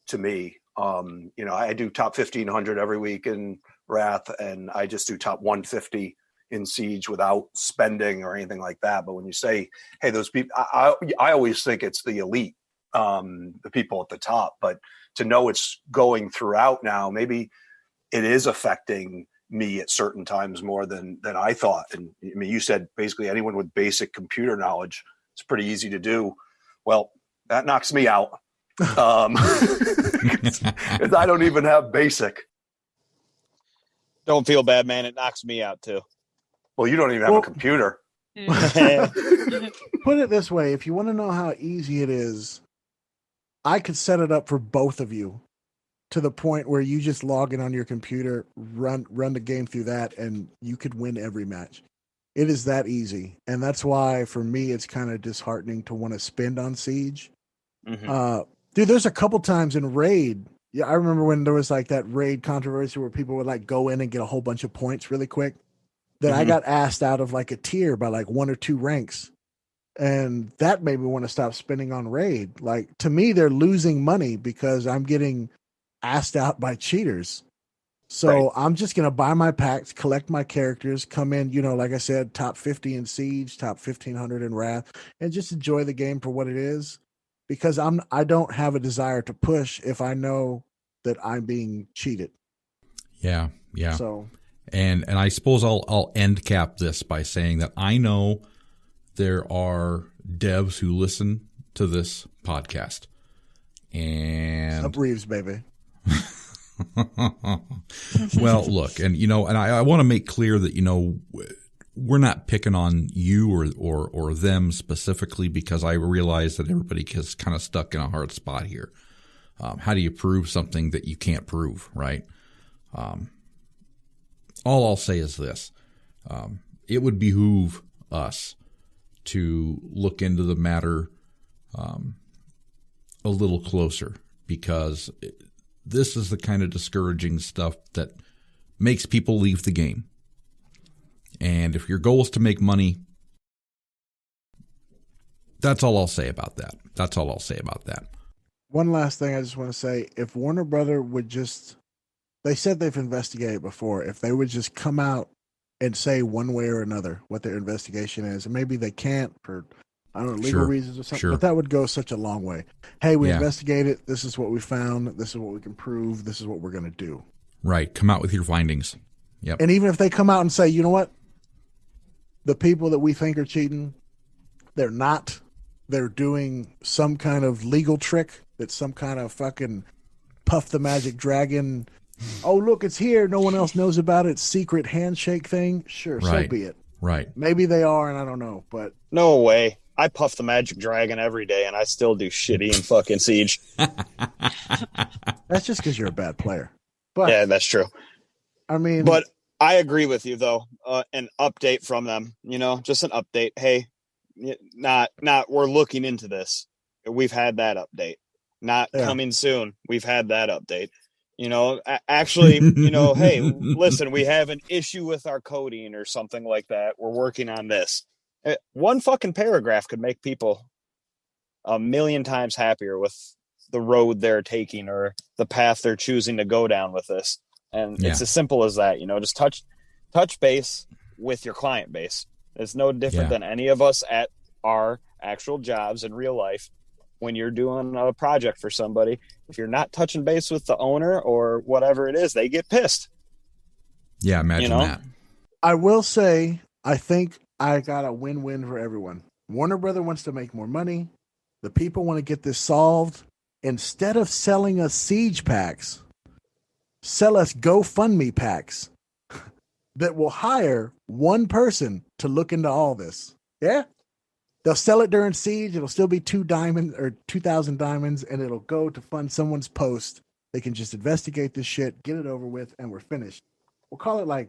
to me. I do top 1,500 every week in Wrath, and I just do top 150 in Siege without spending or anything like that. But when you say, hey, those people, I always think it's the elite, the people at the top. But to know it's going throughout now, maybe it is affecting me at certain times more than I thought. And I mean, you said basically anyone with basic computer knowledge, it's pretty easy to do. Well, that knocks me out. Because I don't even have basic. Don't feel bad, man. It knocks me out too. Well, you don't even have a computer. Put it this way. If you want to know how easy it is, I could set it up for both of you to the point where you just log in on your computer, run the game through that, and you could win every match. It is that easy. And that's why, for me, it's kind of disheartening to want to spend on Siege. Mm-hmm. Dude, there's a couple times in Raid. Yeah, I remember when there was like that Raid controversy where people would like go in and get a whole bunch of points really quick. That I got asked out of like a tier by like 1 or 2 ranks. And that made me want to stop spending on Raid. Like, to me, they're losing money because I'm getting asked out by cheaters. So I'm just going to buy my packs, collect my characters, come in, like I said, top 50 in Siege, top 1,500 in Wrath, and just enjoy the game for what it is. Because I don't have a desire to push if I know that I'm being cheated. Yeah. So, and I suppose I'll end cap this by saying that I know there are devs who listen to this podcast. And Up Reeves, baby. Well, look, and I want to make clear that we're not picking on you or them specifically, because I realize that everybody is kind of stuck in a hard spot here. How do you prove something that you can't prove, right? All I'll say is this: it would behoove us to look into the matter a little closer, because this is the kind of discouraging stuff that makes people leave the game. And if your goal is to make money, that's all I'll say about that. That's all I'll say about that. One last thing I just want to say, if Warner Brother would just, they said they've investigated before, if they would just come out and say one way or another what their investigation is, and maybe they can't for, I don't know, legal reasons or something, but that would go such a long way. Hey, we investigated, this is what we found, this is what we can prove, this is what we're going to do. Right. Come out with your findings. Yep. And even if they come out and say, you know what, the people that we think are cheating, they're not. They're doing some kind of legal trick that's some kind of fucking Puff the Magic Dragon. Oh, look, it's here. No one else knows about it. Secret handshake thing. Sure, so be it. Right. Maybe they are, and I don't know, but. No way. I puff the Magic Dragon every day, and I still do shitty in fucking Siege. That's just because you're a bad player. But yeah, that's true. I mean. But I agree with you, though. An update from them, just an update. Hey, not we're looking into this. We've had that update. Not coming soon. We've had that update. Actually, hey, listen, we have an issue with our coding or something like that. We're working on this. One fucking paragraph could make people a million times happier with the road they're taking or the path they're choosing to go down with this. And it's as simple as that, just touch base with your client base. It's no different than any of us at our actual jobs in real life. When you're doing a project for somebody, if you're not touching base with the owner or whatever it is, they get pissed. Yeah, imagine that. I will say, I think I got a win-win for everyone. Warner Brother wants to make more money. The people want to get this solved. Instead of selling us Siege packs, sell us GoFundMe packs that will hire one person to look into all this. Yeah? They'll sell it during Siege. It'll still be 2,000 diamonds, and it'll go to fund someone's post. They can just investigate this shit, get it over with, and we're finished. We'll call it like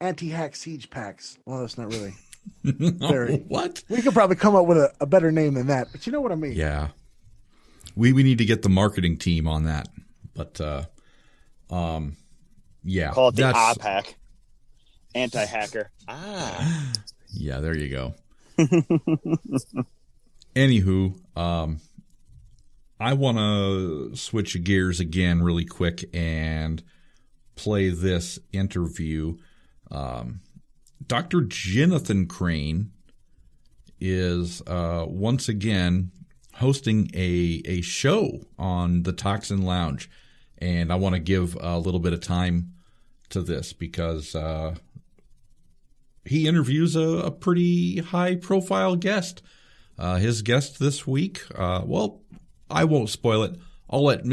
anti-hack Siege packs. Well, that's not really. What? We could probably come up with a better name than that, but you know what I mean. Yeah. We need to get the marketing team on that. But yeah. Call it the pack. Anti-hacker. Yeah, there you go. Anywho, I want to switch gears again really quick and play this interview. Dr. Jonathan Crane is once again hosting a show on the Toxin Lounge, and I want to give a little bit of time to this because he interviews a pretty high-profile guest. His guest this week, well, I won't spoil it. I'll let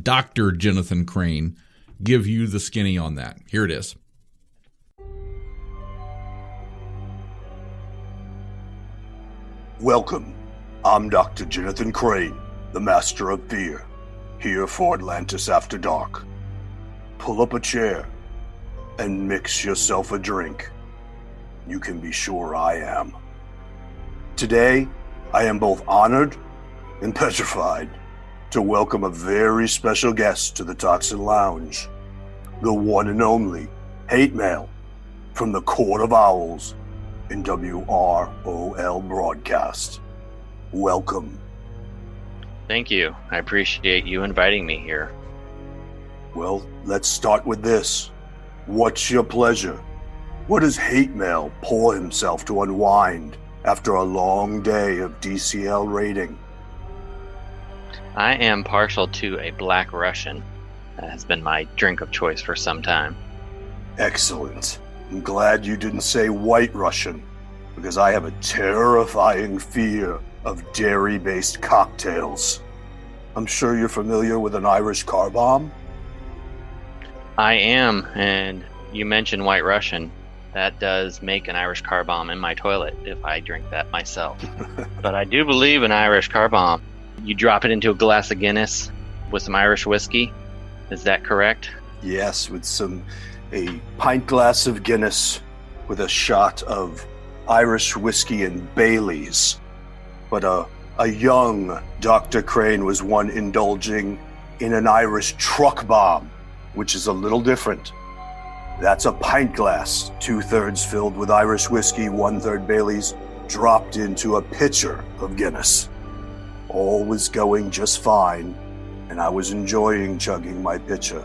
Dr. Jonathan Crane give you the skinny on that. Here it is. Welcome. I'm Dr. Jonathan Crane, the Master of Fear, here for Atlantis After Dark. Pull up a chair and mix yourself a drink. You can be sure I am. Today, I am both honored and petrified to welcome a very special guest to the Toxin Lounge, the one and only Hate Mail from the Court of Owls in WROL broadcast. Welcome. Thank you. I appreciate you inviting me here. Well, let's start with this. What's your pleasure? What does Hate Mail pour himself to unwind after a long day of DCL raiding? I am partial to a Black Russian. That has been my drink of choice for some time. Excellent. I'm glad you didn't say White Russian. because I have a terrifying fear of dairy-based cocktails. I'm sure you're familiar with an Irish car bomb. I am, and you mentioned White Russian. That does make an Irish car bomb in my toilet if I drink that myself. But I do believe an Irish car bomb. You drop it into a glass of Guinness with some Irish whiskey. Is that correct? Yes, with a pint glass of Guinness with a shot of Irish whiskey and Baileys. But a young Dr. Crane was one indulging in an Irish truck bomb, which is a little different. That's a pint glass, 2/3 filled with Irish whiskey, 1/3 Baileys, dropped into a pitcher of Guinness. All was going just fine, and I was enjoying chugging my pitcher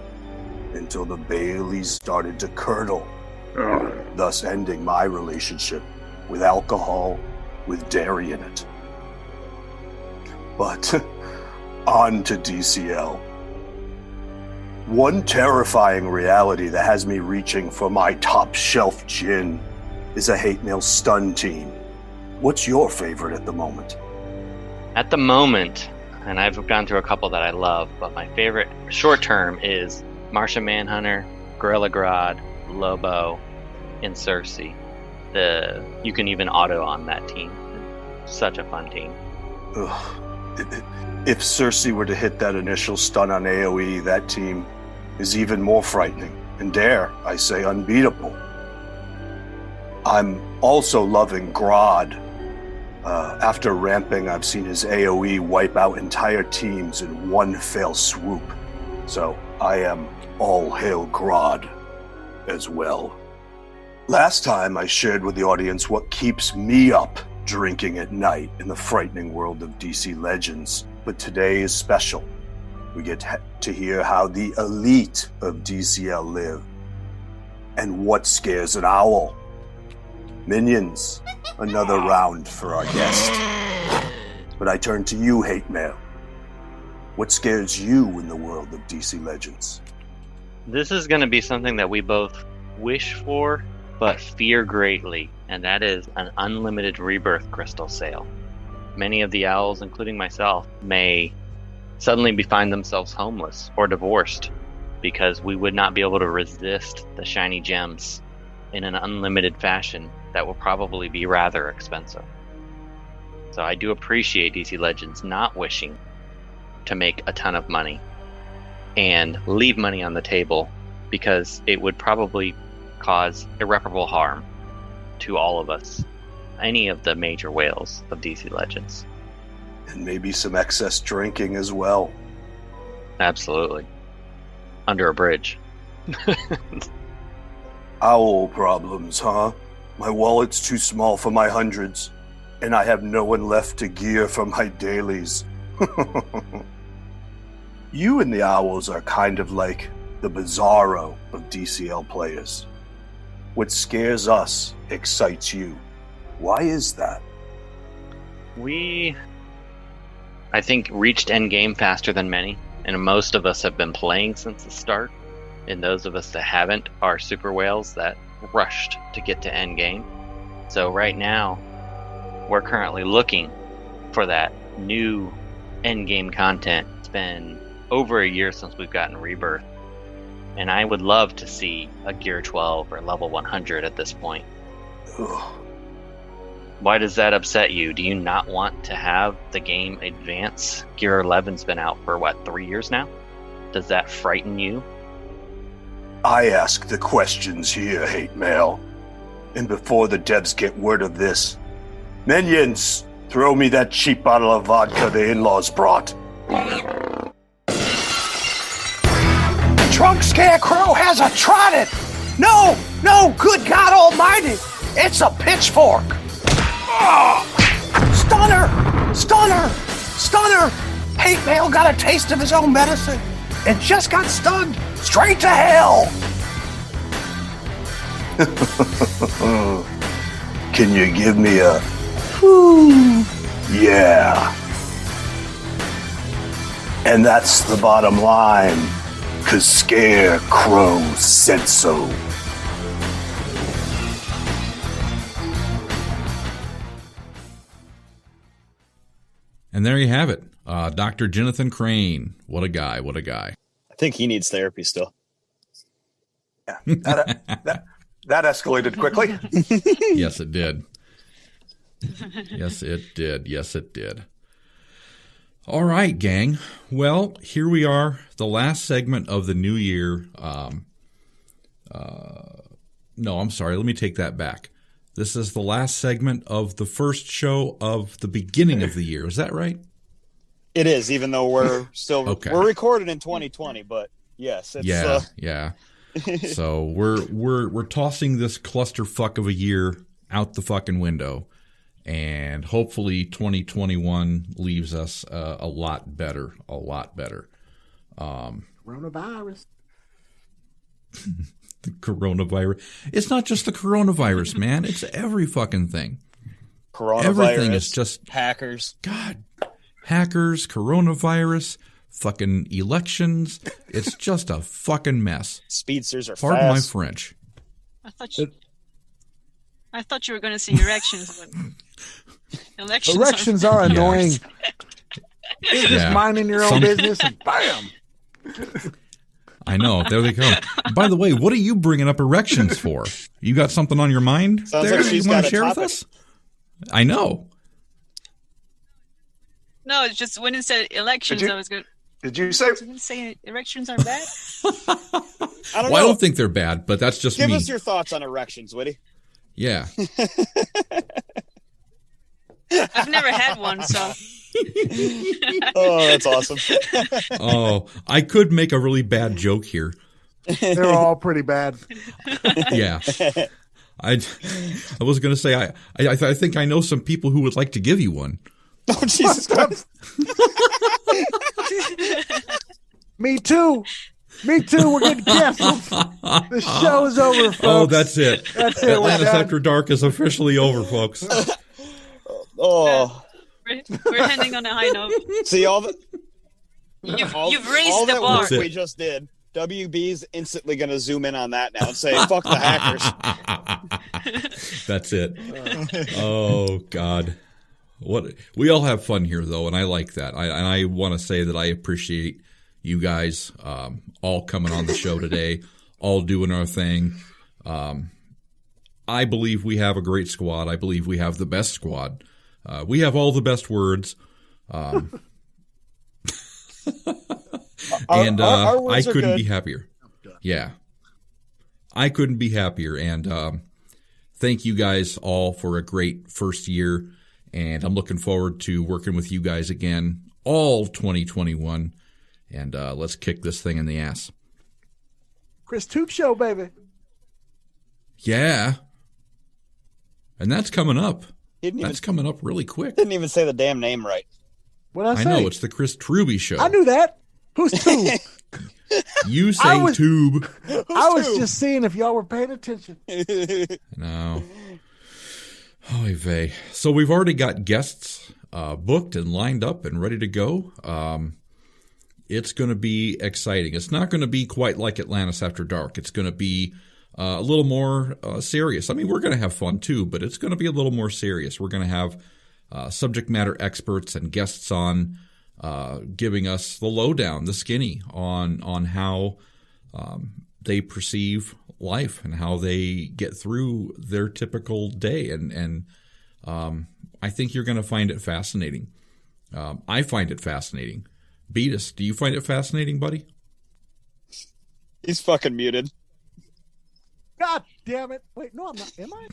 until the Baileys started to curdle, thus ending my relationship with alcohol with dairy in it. But on to DCL. One terrifying reality that has me reaching for my top shelf gin is a hate mail stun team. What's your favorite at the moment? At the moment, and I've gone through a couple that I love, but my favorite short term is Martian Manhunter, Gorilla Grodd, Lobo, and Cersei. You can even auto on that team. Such a fun team. Ugh. If Cersei were to hit that initial stun on AoE, that team is even more frightening, and dare I say unbeatable. I'm also loving Grodd. After ramping, I've seen his AoE wipe out entire teams in one fell swoop. So I am all hail Grodd as well. Last time I shared with the audience what keeps me up drinking at night in the frightening world of DC Legends, but today is special. We get to hear how the elite of DCL live and what scares an owl. Minions, another round for our guest. But I turn to you, Hate Mail. What scares you in the world of DC Legends? This is going to be something that we both wish for, but fear greatly, and that is an unlimited rebirth crystal sale. Many of the owls, including myself, may suddenly find themselves homeless or divorced because we would not be able to resist the shiny gems in an unlimited fashion that will probably be rather expensive. So I do appreciate DC Legends not wishing to make a ton of money and leave money on the table, because it would probably cause irreparable harm to all of us, any of the major whales of DC Legends. And maybe some excess drinking as well. Absolutely. Under a bridge. Owl problems, huh? My wallet's too small for my hundreds, and I have no one left to gear for my dailies. You and the owls are kind of like the Bizarro of DCL players. What scares us excites you. Why is that? We, I think, reached endgame faster than many, and most of us have been playing since the start, and those of us that haven't are super whales that rushed to get to endgame. So right now, we're currently looking for that new endgame content. It's been over a year since we've gotten Rebirth, and I would love to see a Gear 12 or level 100 at this point. Ugh. Why does that upset you? Do you not want to have the game advance? Gear 11's been out for, 3 years now? Does that frighten you? I ask the questions here, Hate Mail. And before the devs get word of this, minions, throw me that cheap bottle of vodka the in-laws brought. Drunk Scarecrow has a trident! No, good God Almighty! It's a pitchfork! Stunner! Hate Mail got a taste of his own medicine and just got stunned straight to hell! Can you give me a whoo? Yeah. And that's the bottom line, 'cause Scarecrow said so. And there you have it. Dr. Jonathan Crane. What a guy. What a guy. I think he needs therapy still. Yeah, that escalated quickly. Yes, it did. Yes, it did. Yes, it did. All right, gang. Well, here we are, the last segment of the new year. No, I'm sorry. Let me take that back. This is the last segment of the first show of the beginning of the year. Is that right? It is, even though we're still Okay. we're recorded in 2020, but yes, it's Yeah. So we're tossing this clusterfuck of a year out the fucking window, and hopefully 2021 leaves us a lot better. Coronavirus. The coronavirus. It's not just the coronavirus, man. It's every fucking thing. coronavirus. Everything is just hackers. God. Hackers, coronavirus, fucking elections. It's just a fucking mess. Speedsters are Pardon my fast. French. I thought you were going to say erections, but elections. Erections are annoying. You're just Yeah. minding your own business and bam. I know. There they come. By the way, what are you bringing up erections for? You got something on your mind Sounds there like she's you want got to a share with topic. us? I know. No, it's just when it said elections, I was going Did you say? to say erections are bad. I don't Well, I know. don't think they're bad, but that's just Give me. us your thoughts on erections, Whitty. Yeah. I've never had one, so Oh, that's awesome. Oh, I could make a really bad joke here. They're all pretty bad. Yeah. I was going to say, I think I know some people who would like to give you one. Oh, Jesus Christ. Me too. We're getting canceled. The show is over, folks. Oh, that's it. That's it. We're Atlantis done. After Dark is officially over, folks. Oh, we're ending on a high note. see all the You've raised all the that bar. work we just did. WB's instantly going to zoom in on that now and say, "Fuck the hackers." That's it. Oh God, what we all have fun here though, and I like that. I want to say that I appreciate you guys all coming on the show today, all doing our thing. I believe we have a great squad. I believe we have the best squad. We have all the best words. And our I words are couldn't good. be happier. Yeah. I couldn't be happier. And thank you guys all for a great first year. And I'm looking forward to working with you guys again all 2021. And let's kick this thing in the ass. Chris Tube Show, baby. Yeah. And that's coming up. He That's coming up really quick. didn't even say the damn name right. What did I I say? know. It's the Chris Truby show. I knew that. Who's Tube? You say was- tube. I was just seeing if y'all were paying attention. No. Oy vey. So we've already got guests booked and lined up and ready to go. It's going to be exciting. It's not going to be quite like Atlantis After Dark. It's going to be a little more serious. I mean, we're going to have fun too, but it's going to be a little more serious. We're going to have subject matter experts and guests on giving us the lowdown, the skinny on how they perceive life and how they get through their typical day. And I think you're going to find it fascinating. I find it fascinating. Beatus, do you find it fascinating, buddy? He's fucking muted. God damn it. Wait, no, I'm not. Am I?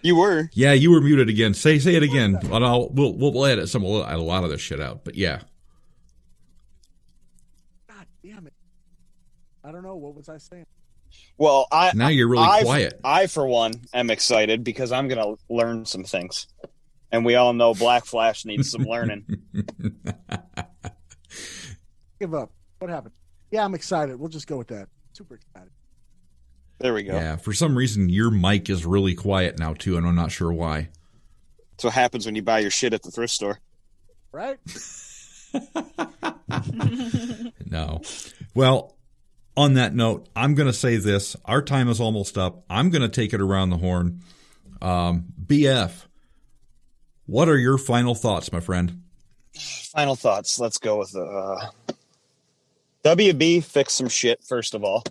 You were. Yeah, you were muted again. Say it again, and we'll edit we'll edit a lot of this shit out. But yeah, God damn it. I don't know. What was I saying? Well, now you're really quiet. I, for one, am excited because I'm going to learn some things. And we all know Black Flash needs some learning. Give up. What happened? Yeah, I'm excited. We'll just go with that. Super excited. There we go. Yeah, for some reason your mic is really quiet now too, and I'm not sure why. That's what happens when you buy your shit at the thrift store. Right? No. Well, on that note, I'm going to say this. Our time is almost up. I'm going to take it around the horn. BF, what are your final thoughts, my friend? Final thoughts. Let's go with WB. Fix some shit first of all.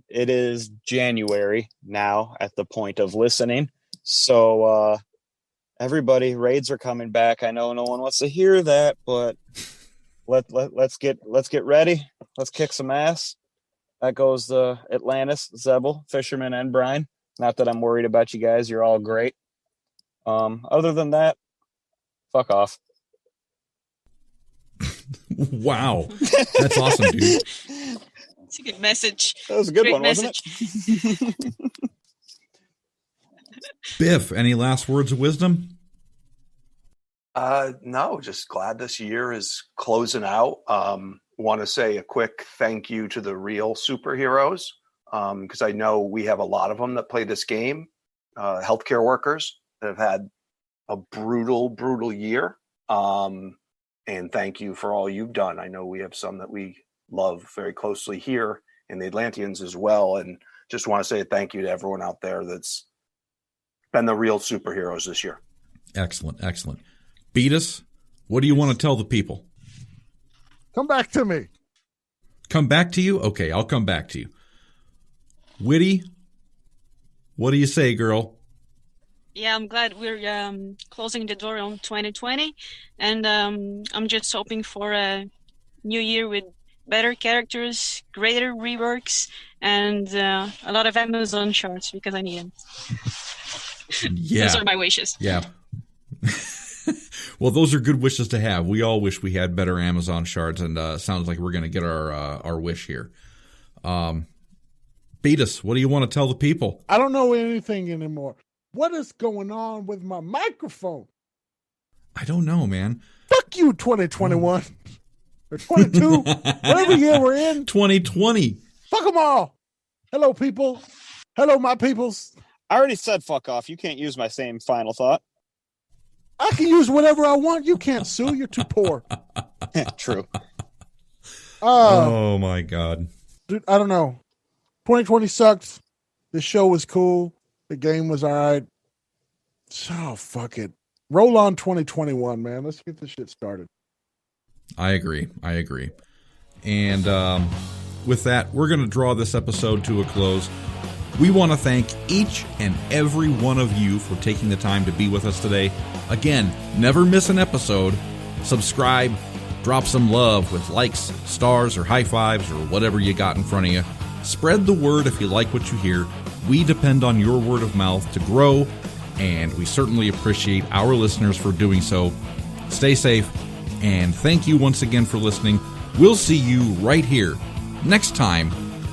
It is January now at the point of listening, so everybody, raids are coming back. I know no one wants to hear that, but let's get ready. Let's kick some ass. That goes to Atlantis, Zebel, Fisherman, and Brian. Not that I'm worried about you guys. You're all great. Other than that, fuck off. Wow. That's awesome, dude. It's a good message. That was a good Great one, message. wasn't it? Biff, any last words of wisdom? No, just glad this year is closing out. Want to say a quick thank you to the real superheroes, because I know we have a lot of them that play this game, healthcare workers that have had a brutal year. And thank you for all you've done. I know we have some that we love very closely here in the Atlanteans as well. And just want to say thank you to everyone out there that's been the real superheroes this year. Excellent. Beatus, what do you want to tell the people? Come back to me. Come back to you? Okay, I'll come back to you. Witty, what do you say, girl? Yeah, I'm glad we're closing the door on 2020, and I'm just hoping for a new year with better characters, greater reworks, and a lot of Amazon shards because I need them. Yeah. Those are my wishes. Yeah. Well, those are good wishes to have. We all wish we had better Amazon shards, and sounds like we're going to get our wish here. Beatus, what do you want to tell the people? I don't know anything anymore. What is going on with my microphone? I don't know, man. Fuck you, 2021. Or 22. Whatever year we're in. 2020. Fuck them all. Hello, people. Hello, my peoples. I already said fuck off. You can't use my same final thought. I can use whatever I want. You can't sue. You're too poor. True. Oh, my God. Dude, I don't know. 2020 sucked. The show was cool. The game was all right. So, fuck it. Roll on 2021, man. Let's get this shit started. I agree. And with that, we're going to draw this episode to a close. We want to thank each and every one of you for taking the time to be with us today. Again, never miss an episode. Subscribe, drop some love with likes, stars, or high fives, or whatever you got in front of you. Spread the word if you like what you hear. We depend on your word of mouth to grow, and we certainly appreciate our listeners for doing so. Stay safe, and thank you once again for listening. We'll see you right here next time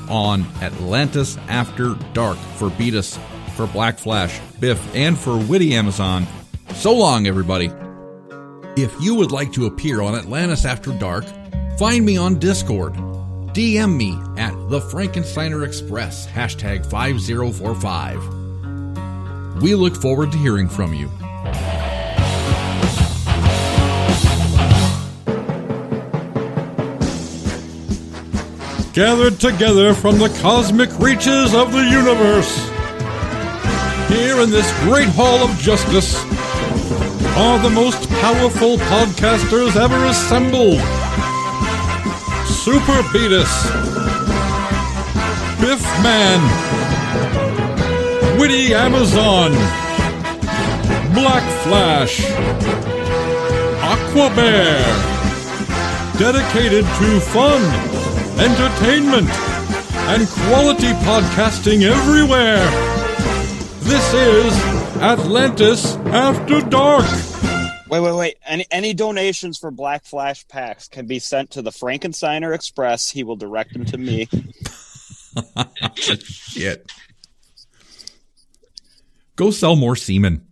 on Atlantis After Dark. For Beatus, for Black Flash, Biff, and for Witty Amazon. So long, everybody. If you would like to appear on Atlantis After Dark, find me on Discord. DM me at The Frankensteiner Express, #5045. We look forward to hearing from you. Gathered together from the cosmic reaches of the universe, here in this great hall of justice, are the most powerful podcasters ever assembled. Super Beatus, Biff Man, Witty Amazon, Black Flash, Aqua Bear, dedicated to fun, entertainment, and quality podcasting everywhere. This is Atlantis After Dark. Wait. Any donations for Black Flash packs can be sent to the Frankensteiner Express. He will direct them to me. Shit. Go sell more semen.